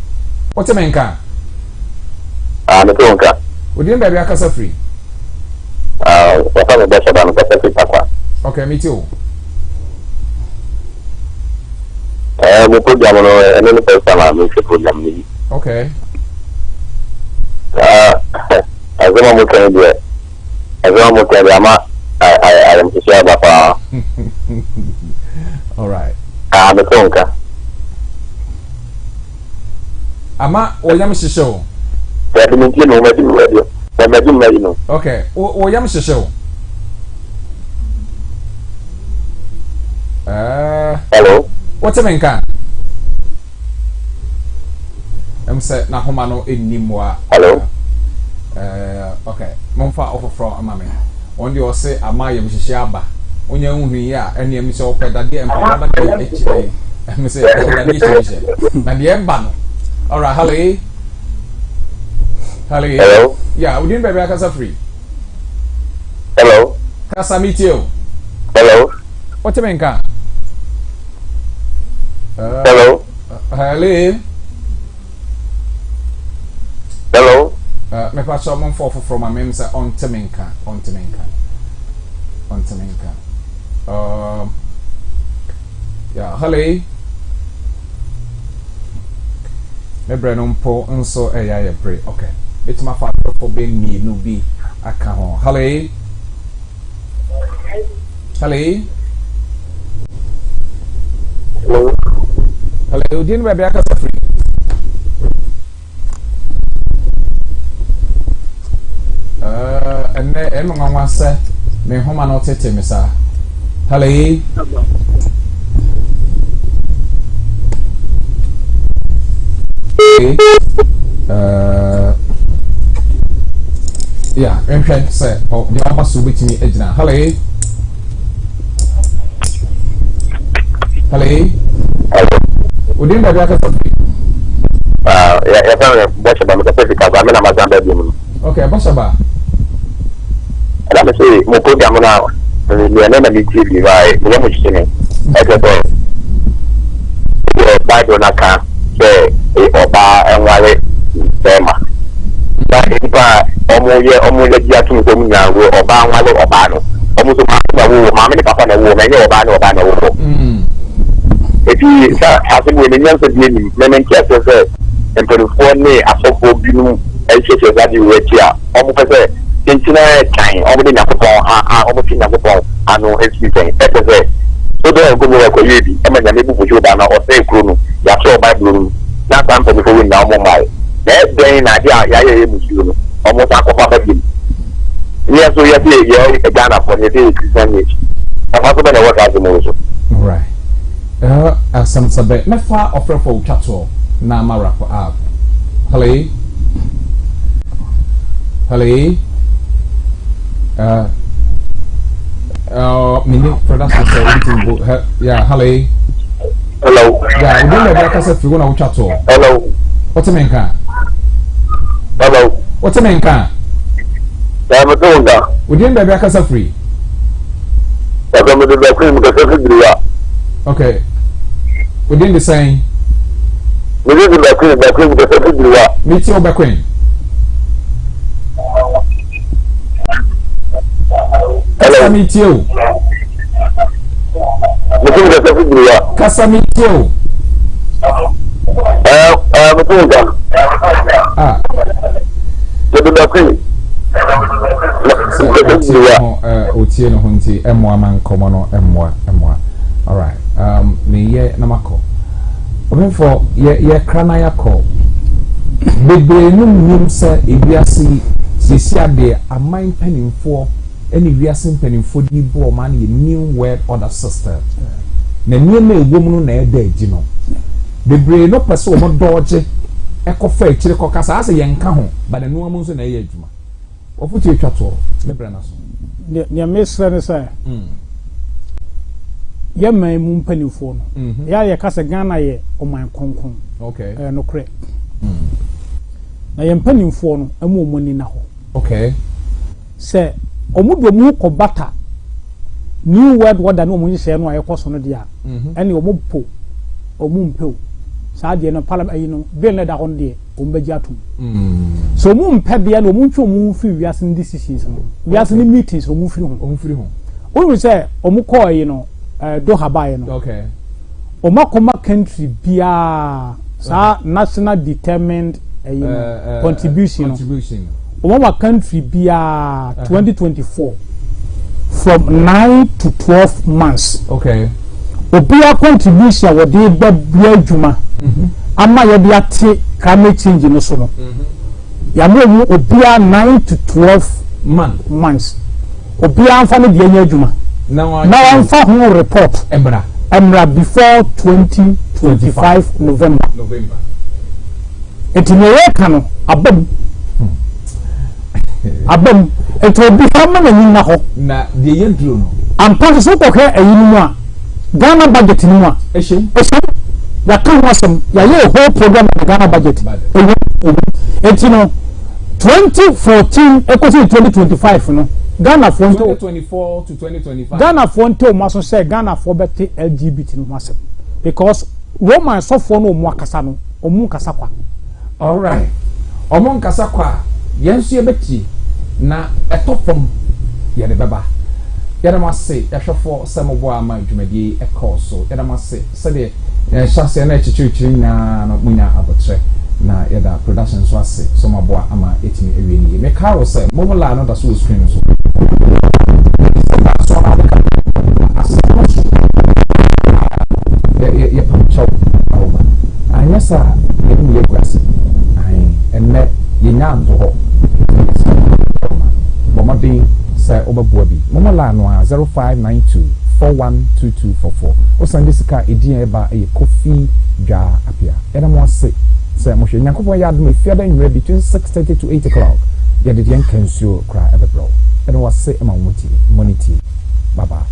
What's your menka? Metonka. Udi ni ba bia kasa free. Wafanya biashara na kasa free papa. Okay, me too. Mo program no ene pesa na mo program ni. Okay. Azama mo kan dia. Azama mo kan dia ma I am sure papa. All right. Metonka. Ama oyam shisho. Definitely no radio. No. Okay. Oyam shisho. Hello. What's a menka? I'm set na homa no enimwa. Hello. Okay. Momfa offer from amame. On the say ama yam hihia aba. Onya nhunu ya ene mi se opeda de empa ba ka HA. Me say na the ban. All right, hello. Hello. Yeah, we didn't baby Kasa free. Hello. Kasa meet you. Hello. What you mean, ka? Hello. Hello. Hello. Me pass someone from my mem say on Temenka. Yeah, hello. Me brain po nso ya pray. Okay. It's my father for being me no be aka ho. Hello. Hello. Hello, Jin baby aka free. And my say, me home and not tete me sir. Hello. Yeah, I'm say, oh, the ambassador to be me ejina. Hello. We didn't have a okay, Bashaba. Let me see, Mokoga now. The name of the TV, right? The name is Bible Naka, say, Oba and Wale, Bema. But if I almost get to Domina, Oba, Wale, Obano, almost a mammy, Papa, and a woman, Obano. If he has been in the years of the women, Castle, and for the 4 day, I saw for you, and she says that you were here, almost a internet time, already not almost in the I know it's everything. So don't go over you, and then maybe with you down or say, Bruno, you have to buy Bruno, not time for the phone now, Mumbai. That's the idea, I am with you, almost a couple of him. Yes, so you're a Ghana for the Christian age. I'm also going to work out the most. Right. Some sabe me fa offer for chatwo na mara for app. Hello. Mini production say everything go yeah, hello. Yeah, we don't have access to go na chatwo. Hello. What's the main car? Hello. What's the main car? I'm doing that. We didn't have access free. I'm going to the cream because okay. Within the same. Within the cream, the meet your backwind. Hello, meet you. Casa meet you. Otieno hunti emwa man komono emwa. Alright. Me ye namako. Open for ye krana yako. Bebe num se ebiasi sesia de aman penimfo eni wiase penimfo di bo man ye new world order system. Na niema egom no na eda agi no. Bebe no pese o mo dodge ekofa ekire kokasa ase ye nka ho ba na nuamu nso na ye adwuma. Ofuti etwato me brana so. Ne mesra ne sai. Ya man mu mpanifo no ya ye kasa Ghana ye oman konkon okay no kre na ye mpanifo no amu omoni na ho okay se omudo mu ko bata new world order no omunyi se no ayekoso no dia ene omupo omumpew saa de no parliament ayi no bill na da ho de ombaji atum so omumpe bia no omuntwe omunfi wiase decisions no wiase ni meetings omufiri ho onu se omukọ yi no do habaye no okay omakoma country bia sa national determined contribution omama country bia 2024 from 9 to 12 months okay obia contribution wo de ba bia adwuma ama ye bia te climate change no so no ya mo obia 9 to 12 months obia amfa no de anya adwuma now I'm for who report Emra before 2025 November. It in a cano abom. It will be family in Naho. Na the yen. I'm part of so okay a Ghana budget in one. ya kan wasem ya ye whole program of Ghana budget enti no 2014 ekosi 2025 no Ghana for 2024 to 2025 Ghana for nto maso say Ghana for beti LGBT no masem because Roman so for no mu akasa no omu kasa kwa all right omu kasa kwa yenso ye beti na etofom ye de beba yada mase yahwefo semobo ama dwumadie ekoso yada mase se de chase na chichichiri na no munya abotre na yada production so ase so mabo ama etimi ewie ni me caro say momola no da so screen so ye pancho over anya sa ye grass ai enne ye nyanzo ho bomadi say obaboa bi momola no 0592412244 o sande sika edin eba e coffee dwa apia ena mo ase say mo hwe nyankopon ya adom fiada nwere between 6:30 to 8 o'clock ya de yen kansuo kra ebe bro ena wase ema mo ti moniti baba